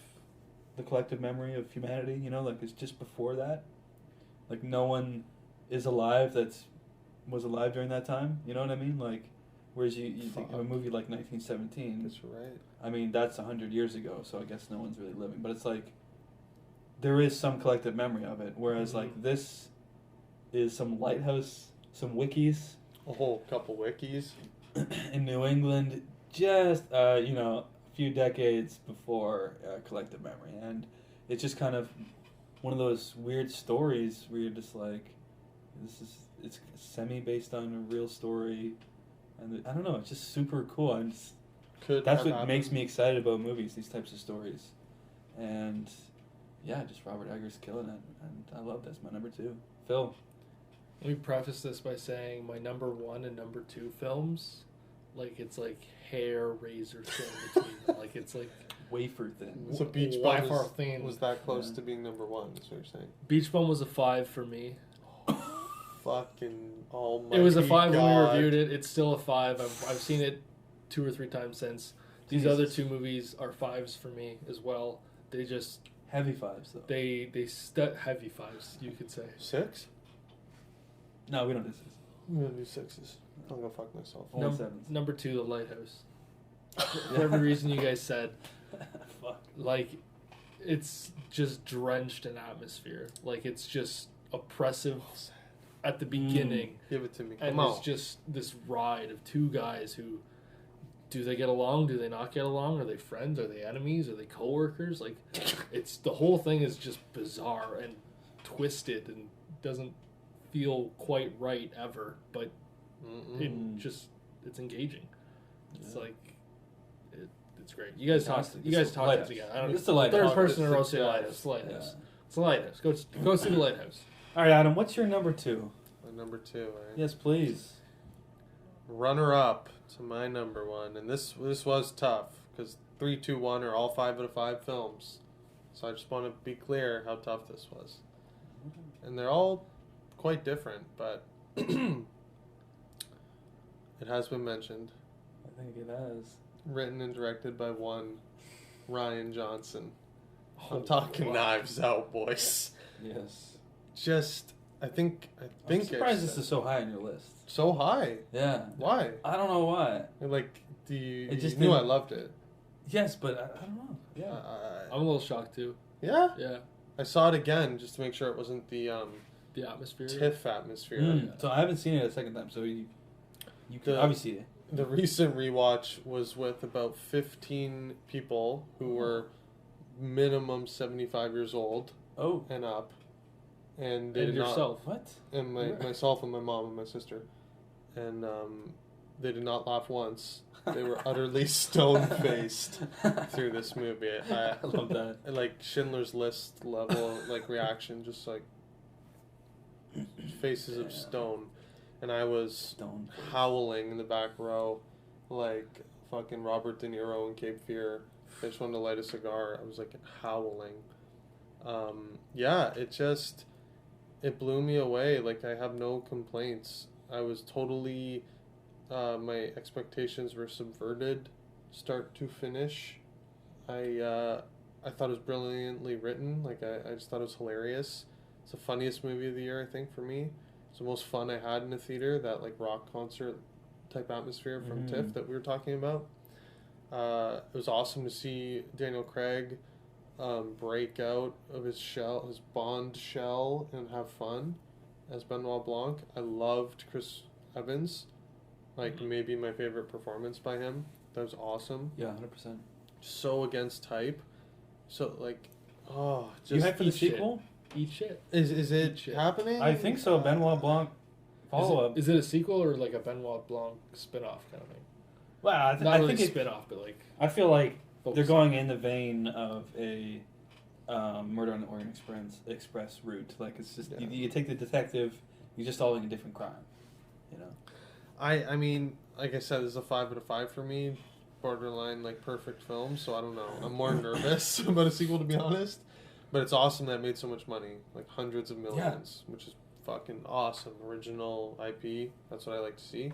the collective memory of humanity. You know, like it's just before that. Like no one is alive was alive during that time. You know what I mean? Like, whereas you think of a movie like 1917. That's right. I mean, that's 100 years ago, so I guess no one's really living. But it's like there is some collective memory of it. Whereas like this is some lighthouse, some wikis. A whole couple wikis. In New England, just a few decades before collective memory, and it's just kind of one of those weird stories where you're just like, it's semi based on a real story, and I don't know, it's just super cool. That's what makes me excited about movies, these types of stories, and yeah, just Robert Eggers killing it, and I love this. My number 2, Phil. Let me preface this by saying my number 1 and number 2 films, like it's like hair razor thin between them. Like it's like wafer thin. So Beach wafer Bum thin. was that close to being number 1, is what you're saying. Beach Bum was a 5 for me. Fucking almighty It was a 5 God. when we reviewed it. It's still a 5. I've seen it 2 or 3 times since. These Jesus. other 2 movies are 5s for me as well. They just Heavy 5s though. heavy 5s, you could say. 6? No, we don't do 6. I'm gonna do 6s. I'm gonna fuck myself. Only 7s. Number 2, The Lighthouse. For every reason you guys said, Fuck. like it's just drenched in atmosphere. Like it's just oppressive at the beginning. Give it to me. And Come it's on. just this ride of 2 guys who, do they get along? Do they not get along? Are they friends? Are they enemies? Are they coworkers? Like, it's the whole thing is just bizarre and twisted and doesn't feel quite right ever. But it's engaging. It's like it's great. You guys talk. You guys talk this again. I don't know. It's the Lighthouse. Third person in a row It's say the Lighthouse. Lighthouse. Lighthouse. It's the Lighthouse. Go see the Lighthouse. All right, Adam. What's your number 2? My number 2, right? Yes, please. Runner up to my number 1, and this was tough because 3, 2, 1 are all 5 out of 5 films. So I just want to be clear how tough this was, and they're all quite different, but it has been mentioned. I think it has. Written and directed by one Ryan Johnson. Oh, I'm talking wow. Knives Out, boys. Yes. Just, I think I'm surprised this is so high on your list. so high. Yeah. Why? I don't know why. Like, you just knew I didn't- loved it. Yes, but I don't know. Yeah. I'm a little shocked too. Yeah. Yeah, I saw it again just to make sure it wasn't the the atmosphere. TIFF atmosphere. So I haven't seen it a second time. So you could The- obviously. The recent rewatch was with about 15 people who were minimum 75 years old Oh. and up, and they And did not. yourself. What? And myself and my mom and my sister, and they did not laugh once. They were utterly stone-faced through this movie. I love that. Like Schindler's List level, like reaction, just like faces of stone. And I was Stone. howling in the back row, like fucking Robert De Niro in Cape Fear. I just wanted to light a cigar. I was like howling. Yeah, it blew me away. Like I have no complaints. I was totally, my expectations were subverted, start to finish. I thought it was brilliantly written. Like I just thought it was hilarious. It's the funniest movie of the year, I think, for me. It's the most fun I had in a theater, that like rock concert type atmosphere from TIFF that we were talking about. It was awesome to see Daniel Craig break out of his Bond shell, and have fun as Benoit Blanc. I loved Chris Evans, like maybe my favorite performance by him. That was awesome. Yeah, 100%. So against type. So like, oh, You just hyped for the eat shit. sequel? Eat shit. Is it Eat shit. happening? I think so. Benoit Blanc follow up. Is it a sequel or like a Benoit Blanc spin-off kind of thing? Well, Not I really think spin-off, but like I feel like focus they're going on- in the vein of a Murder on the Orient Express route. Like it's just you take the detective, you're just solving a different crime. You know. I mean, like I said, this is a 5 out of 5 for me. Borderline like perfect film. So I don't know. I'm more nervous about a sequel, to be honest. But it's awesome that it made so much money, like hundreds of millions, which is fucking awesome. Original IP. That's what I like to see.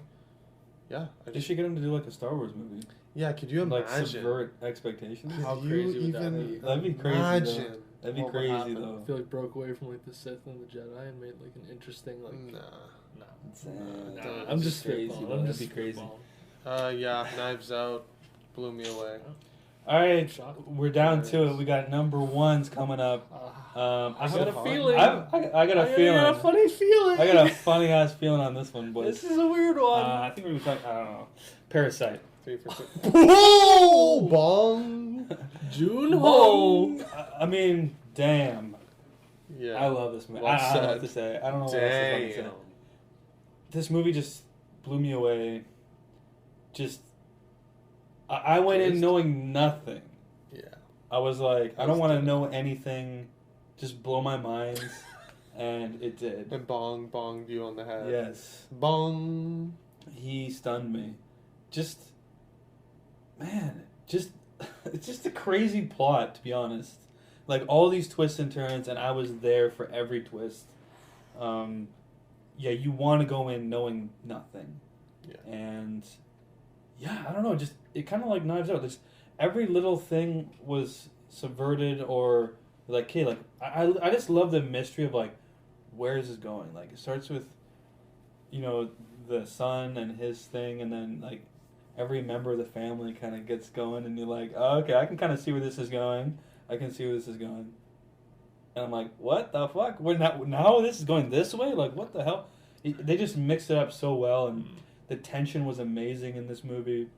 Yeah, They should get him to do like a Star Wars movie. Yeah, could you Like imagine? subvert expectations. Could How you crazy would that even be? That'd be crazy. imagine Though. That'd be what would crazy happen? though. I feel like broke away from like the Sith and the Jedi and made like an interesting like. Nah. Nah, Nah, I'm it's just crazy, spitballing. though. I'm That'd just be crazy. spitballing. Yeah, Knives Out blew me away. All right, Shock. we're down to it. We got number ones coming up. I I got a feeling. I got a feeling. I got a funny feeling. I got a funny ass feeling on this one, boys. This is a weird one. I think we're gonna talk. I don't know. Parasite. 3 for 2. Whoa! Bong! June Ho. Whoa! I mean, damn. Yeah. I love this movie. Well I don't know what said. to say. I don't know what else to fucking say. Damn. This movie just blew me away. Just, I went in Just- knowing nothing. Yeah. I was like, I don't Just want to did. know anything. Just blow my mind, and it did. And bonged you on the head. Yes, Bong. he stunned me. Just, man, just it's just a crazy plot, to be honest. Like all these twists and turns, and I was there for every twist. Yeah, you want to go in knowing nothing. Yeah. And yeah, I don't know, just it kind of like Knives Out. There's every little thing was subverted or like, okay, like I just love the mystery of like where is this going? Like it starts with, you know, the son and his thing, and then like every member of the family kind of gets going, and you're like, oh, okay, I can kind of see where this is going. I can see where this is going. And I'm like, what the fuck? We're now this is going this way? Like, what the hell? They just mixed it up so well, and the tension was amazing in this movie.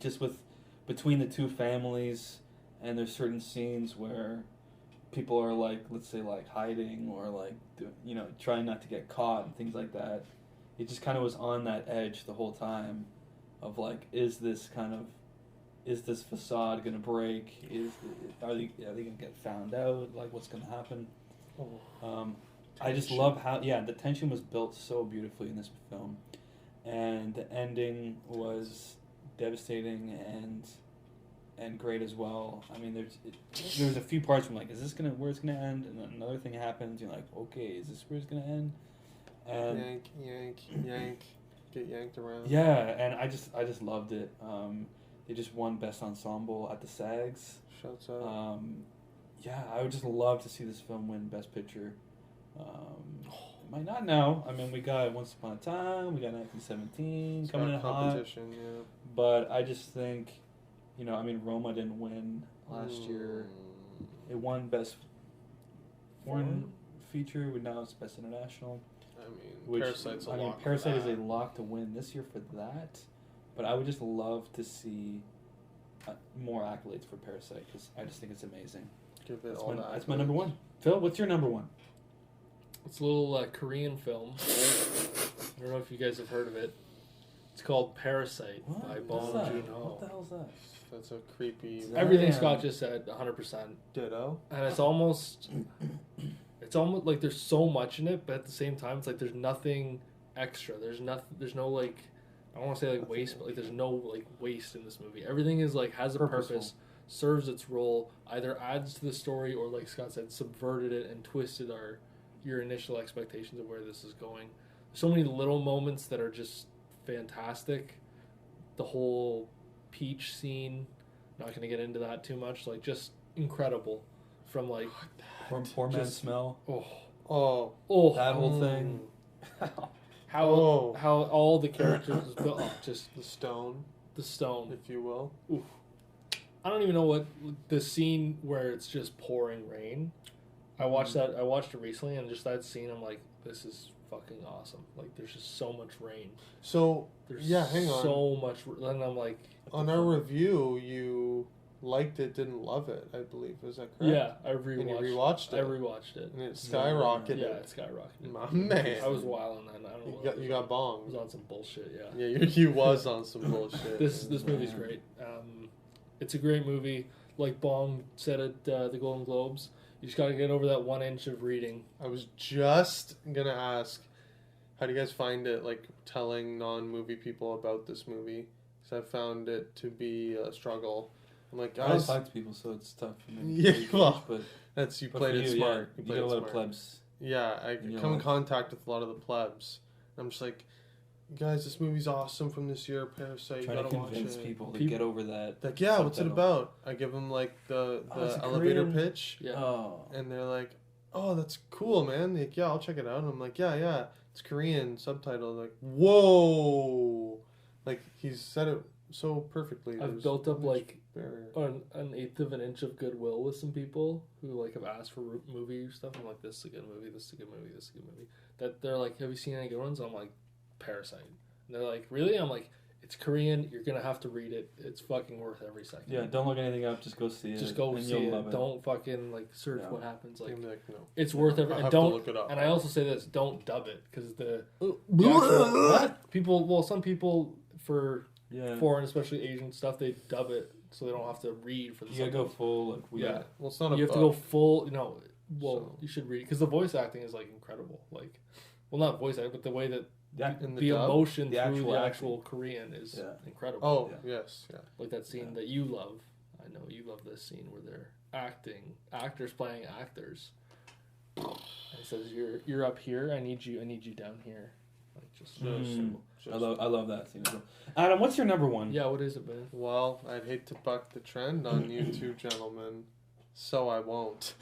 Just between the two families, and there's certain scenes where people are like, let's say, like hiding or like, trying not to get caught and things like that. It just kind of was on that edge the whole time, of like, is this facade gonna break? Are they gonna get found out? Like, what's gonna happen? I just love how the tension was built so beautifully in this film, and the ending was devastating and great as well. I mean, there's a few parts where I'm like, is this where it's gonna end? And then another thing happens. You're like, okay, is this where it's gonna end? And Yank. Get yanked around. yeah, and I just loved it. They just won Best Ensemble at the SAGs. Shouts out. Yeah, I would just love to see this film win Best Picture. It might not now. I mean, we got Once Upon a Time, we got 1917 It's coming got in hot. competition, yeah. But I just think, I mean, Roma didn't win last year. It won Best Foreign Feature, but now it's Best International. I mean, Which, Parasite's a lock. Parasite for is that. a lock to win this year for that. But I would just love to see more accolades for Parasite, because I just think it's amazing. Give it That's all the that's my number accolades. one. Phil, what's your number one? It's a little Korean film. I don't know if you guys have heard of it. It's called Parasite by Bong What's that? Joon-ho. What the hell's that? That's a creepy Everything Damn. Scott just said, 100%. ditto. And it's almost like there's so much in it, but at the same time, it's like there's nothing extra. There's no like, I don't want to say like waste, but like there's no like waste in this movie. Everything is like has a Purposeful. purpose, serves its role, either adds to the story or, like Scott said, subverted it and twisted your initial expectations of where this is going. So many little moments that are just fantastic. The whole peach scene, not going to get into that too much, like just incredible. From like Poor man's Just- smell. Oh. That whole thing. how all the characters is built up, just The stone, the stone. if you will. Oof. I don't even know what the scene where it's just pouring rain. I watched it recently, and just that scene, I'm like, this is fucking awesome. Like, there's just so much rain. So, There's yeah, hang on. so much, and I'm like, on our review, you liked it, didn't love it. I believe, is that correct? Yeah, I And you rewatched. rewatched I it, rewatched it. and it skyrocketed. Yeah, it skyrocketed. My man, I was wild on that. I don't know. you got I bombed. was on some bullshit. Yeah. Yeah, you was on some bullshit. This movie's great. It's a great movie. Like Bong said at the Golden Globes, you just got to get over that 1 inch of reading. I was just gonna ask, how do you guys find it, like, telling non-movie people about this movie? Because I found it to be a struggle. I'm like, I don't guys, talk to people, so it's tough for me. Yeah, to well, but that's you but played for it you, smart. Yeah, you played get a it lot of smart. plebs. Yeah, I in your come in life. contact with a lot of the plebs. I'm just like, guys, this movie's awesome from this year, Parasite. Trying You to gotta watch convince it. people to Peop- get over that. Like, yeah, what's it subtitle. about? I give them like the Oh, it's a elevator Korean- pitch, Yeah. Oh. and they're like, "Oh, that's cool, man." Like, yeah, I'll check it out. And I'm like, yeah, it's Korean subtitle. Like, whoa, like he's said it so perfectly. I've There's built up no like barrier. an eighth of an inch of goodwill with some people who like have asked for movie stuff. I'm like, this is a good movie. This is a good movie. This is a good movie. That they're like, have you seen any good ones? I'm like, Parasite. And they're like, really? I'm like, it's Korean. You're gonna have to read it. It's fucking worth every second. Yeah, don't look anything up. Just go see it. Just go and see you'll it. love it. Don't fucking like search Yeah. what happens. Like, I'm like, no, it's worth every. I And have don't. to look it up. And I also say this: don't dub it because the actual, what people. Well, some people for Yeah. foreign, especially Asian stuff, they dub it so they don't have to read for the. You gotta go subtitles. full. Like, we Yeah. well, it's not a You have to go book. full. Well, So- you should read because the voice acting is like incredible. Like, well, not voice acting, but the way that Yeah. in the dub? emotion The through actual the acting. actual Korean is Yeah. incredible. Oh, Yeah. yes, yeah. Like that scene that you love. I know you love this scene where they're actors playing actors. And it says, "You're up here. I need you down here." Like just. I love that scene as well. Adam, what's your number one? Yeah, what is it, man? Well, I'd hate to buck the trend on you two gentlemen, so I won't.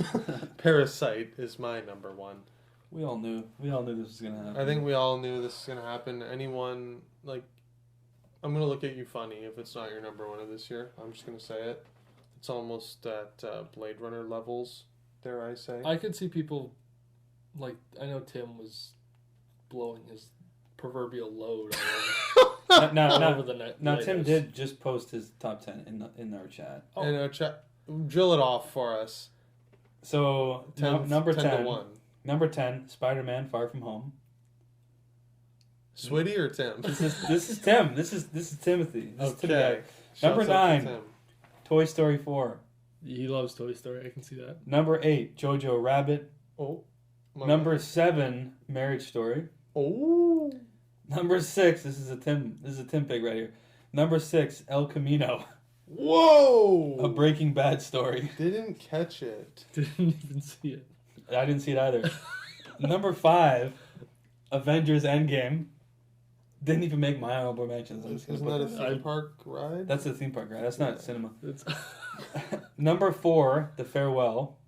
Parasite is my number one. We all knew this was gonna happen. I think we all knew this was gonna happen. Anyone like, I'm gonna look at you funny if it's not your number one of this year. I'm just gonna say it. It's almost at Blade Runner levels, dare I say? I could see people, like I know Tim was blowing his proverbial load all over the net. Now Tim did just post his top 10 in our chat. Oh. And drill it off for us. So 10, number 10 10, to 1. number 10, Spider-Man: Far From Home. Switty or Tim? This is Tim. This is Timothy. This is Tim Okay. guy. Number Shouts out to 9, Tim. Toy Story 4. He loves Toy Story. I can see that. Number 8, Jojo Rabbit. Oh. my Number man. 7, Marriage Story. Oh. Number 6, this is a Tim pick right here. Number 6, El Camino, Whoa! a Breaking Bad story. Didn't catch it. Didn't even see it. I didn't see it either. Number 5, Avengers: Endgame. Didn't even make my honorable mentions. I'm just gonna Isn't put that a that. theme park ride? That's a theme park, right? That's not Yeah. cinema. It's Number 4, The Farewell.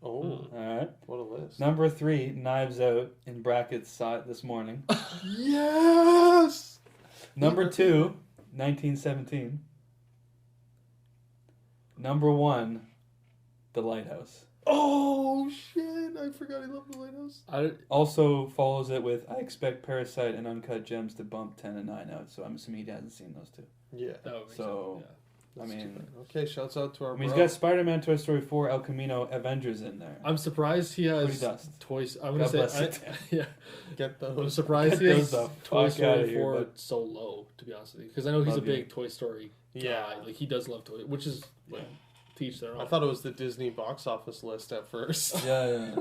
Oh, All right. what a list. Number 3, Knives Out. In brackets, saw it this morning. Yes! Number 2, 1917. Number 1, The Lighthouse. Oh, shit. I forgot I love the lighthouse. Also follows it with, I expect Parasite and Uncut Gems to bump 10 and 9 out, so I'm assuming he hasn't seen those two. Yeah. that would make So, sense, That's I mean- too bad. Okay, shouts out to our I mean, he's bro. got Spider-Man, Toy Story 4, El Camino, Avengers in there. yeah. I'm surprised he has Pretty dust. toys. I'm God gonna bless say, it. yeah. Get I'm those. surprised he Get has those the Toy fuck outta Story here, 4 but- so low. To be honest with you, because I know he's Love a you. big Toy Story guy. Yeah. Like he does love toy, which is like teach their own. I thought it was the Disney box office list at first. Yeah.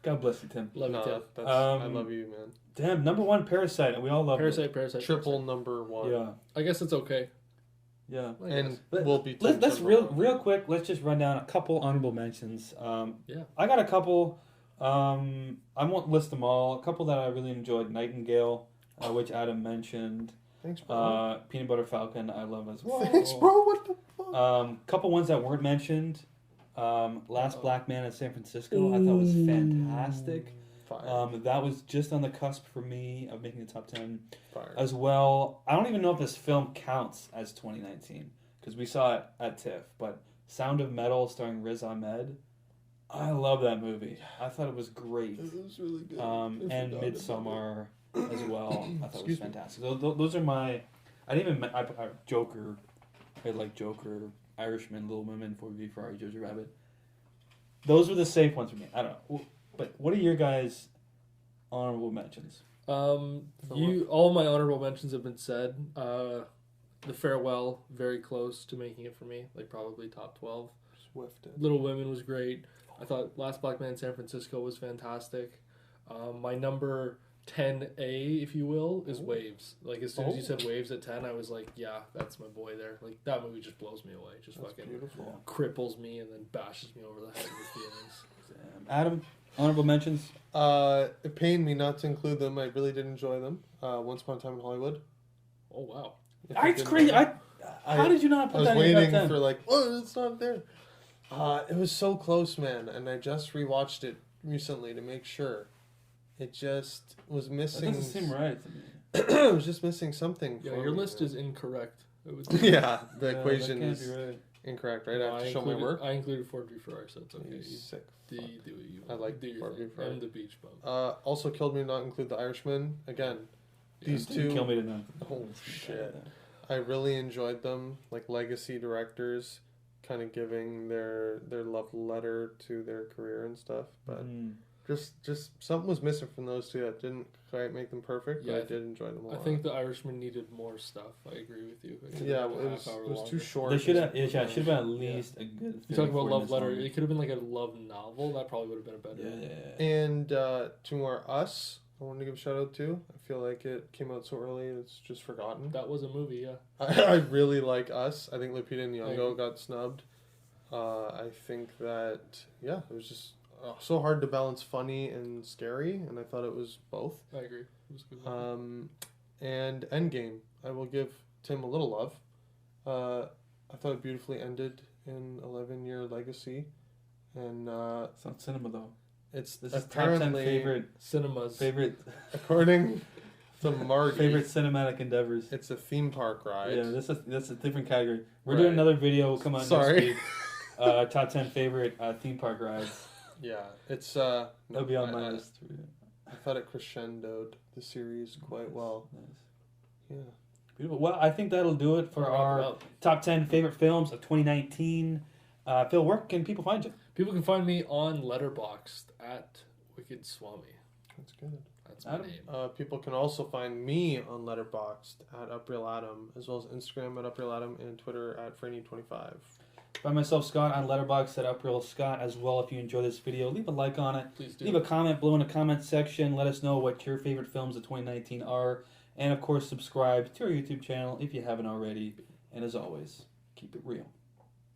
God bless you, Tim. love No, you, Tim. that's, I Um, love you, man. Damn, number 1, Parasite, and we all love Parasite. Triple number one. Yeah. I guess it's okay. Yeah. I And guess. Let- we'll be Let's number real one. quick. Let's just run down a couple honorable mentions. Yeah. I got a couple. I won't list them all. A couple that I really enjoyed: Nightingale, which Adam mentioned. Thanks, bro. Peanut Butter Falcon, I love as well. Thanks, bro. What the fuck? Couple ones that weren't mentioned. Last Black Man in San Francisco, I thought was fantastic. Fire. That was just on the cusp for me of making the top 10 Fire. as well. I don't even know if this film counts as 2019 because we saw it at TIFF, but Sound of Metal starring Riz Ahmed, I love that movie. I thought it was great. It was really good. And Midsommar as well. I thought Excuse was me. fantastic. Those are my. I didn't even. I Joker. I like Joker. Irishman, Little Women, Ford v Ferrari, Jojo Rabbit. Those were the safe ones for me. I don't know. But what are your guys' honorable mentions? All my honorable mentions have been said. The Farewell, very close to making it for me, like probably top 12. Swift. Little Women was great. I thought Last Black Man in San Francisco was fantastic. My number 10A, if you will, is Waves. Like, as soon as you said Waves at 10, I was like, yeah, that's my boy there. Like, that movie just blows me away. Just That's fucking beautiful. cripples me and then bashes me over the head with feelings. Adam, honorable mentions? It pained me not to include them. I really did enjoy them. Once Upon a Time in Hollywood. Oh, wow. It's crazy. How did you not I put was that in your top waiting 10? for like, oh, it's not there. It was so close, man, and I just rewatched it recently to make sure. It just was That missing. doesn't seem right to me. It was just missing something. Yeah, for your me, list man. is incorrect. It was Yeah, the Yeah, equation that can't is be right. incorrect, right? No, I have to show my work. I included Ford v Ferrari, so it's okay. You You sick. do fuck. what you I like do your Ford v thing. Ferrari. I'm the beach bum. Also killed me to not include the Irishman. Again, these Didn't two. kill me tonight. Oh, shit. I really enjoyed them, like legacy directors, kind of giving their love letter to their career and stuff. But just something was missing from those two that didn't quite make them perfect. But Yeah, I did enjoy them a I lot. think the Irishman needed more stuff. I agree with you. It could Yeah, have it been a was, half hour it was too longer. short. They should have. Yeah, it should have been at least a good. You talk 30, about 40 love minutes letter. longer. It could have been like a love novel. That probably would have been a better. Yeah. And two more Us. I wanted to give a shout out to. I feel like it came out so early, it's just forgotten. That was a movie, yeah. I really like Us. I think Lupita I Nyong'o agree. got snubbed. I think that it was just so hard to balance funny and scary, and I thought it was both. I agree. It was a good. Movie. And Endgame, I will give Tim a little love. I thought it beautifully ended in 11-year legacy, and It's not cinema though. it's This is top 10 apparently Cinemas. according to Marty. favorite cinematic endeavors. It's a theme park ride. Yeah, that's a different category. We're Right. doing another video. Come on, Sorry. next week. Top 10 favorite theme park rides. Yeah, it's That'll be on my I- list. I thought it crescendoed the series quite well. Nice. Yeah. Beautiful. Well, I think that'll do it for Wrap it our up. top 10 favorite films of 2019. Phil, where can people find you? People can find me on Letterboxd at Wicked Swami. That's good. That's my Adam? name. People can also find me on Letterboxd at UpRealAdam, as well as Instagram at UpRealAdam and Twitter at Franny25. Find myself, Scott, on Letterboxd at Upreal Scott as well. If you enjoy this video, leave a like on it. Please do. Leave a comment below in the comment section. Let us know what your favorite films of 2019 are. And, of course, subscribe to our YouTube channel if you haven't already. And, as always, keep it real.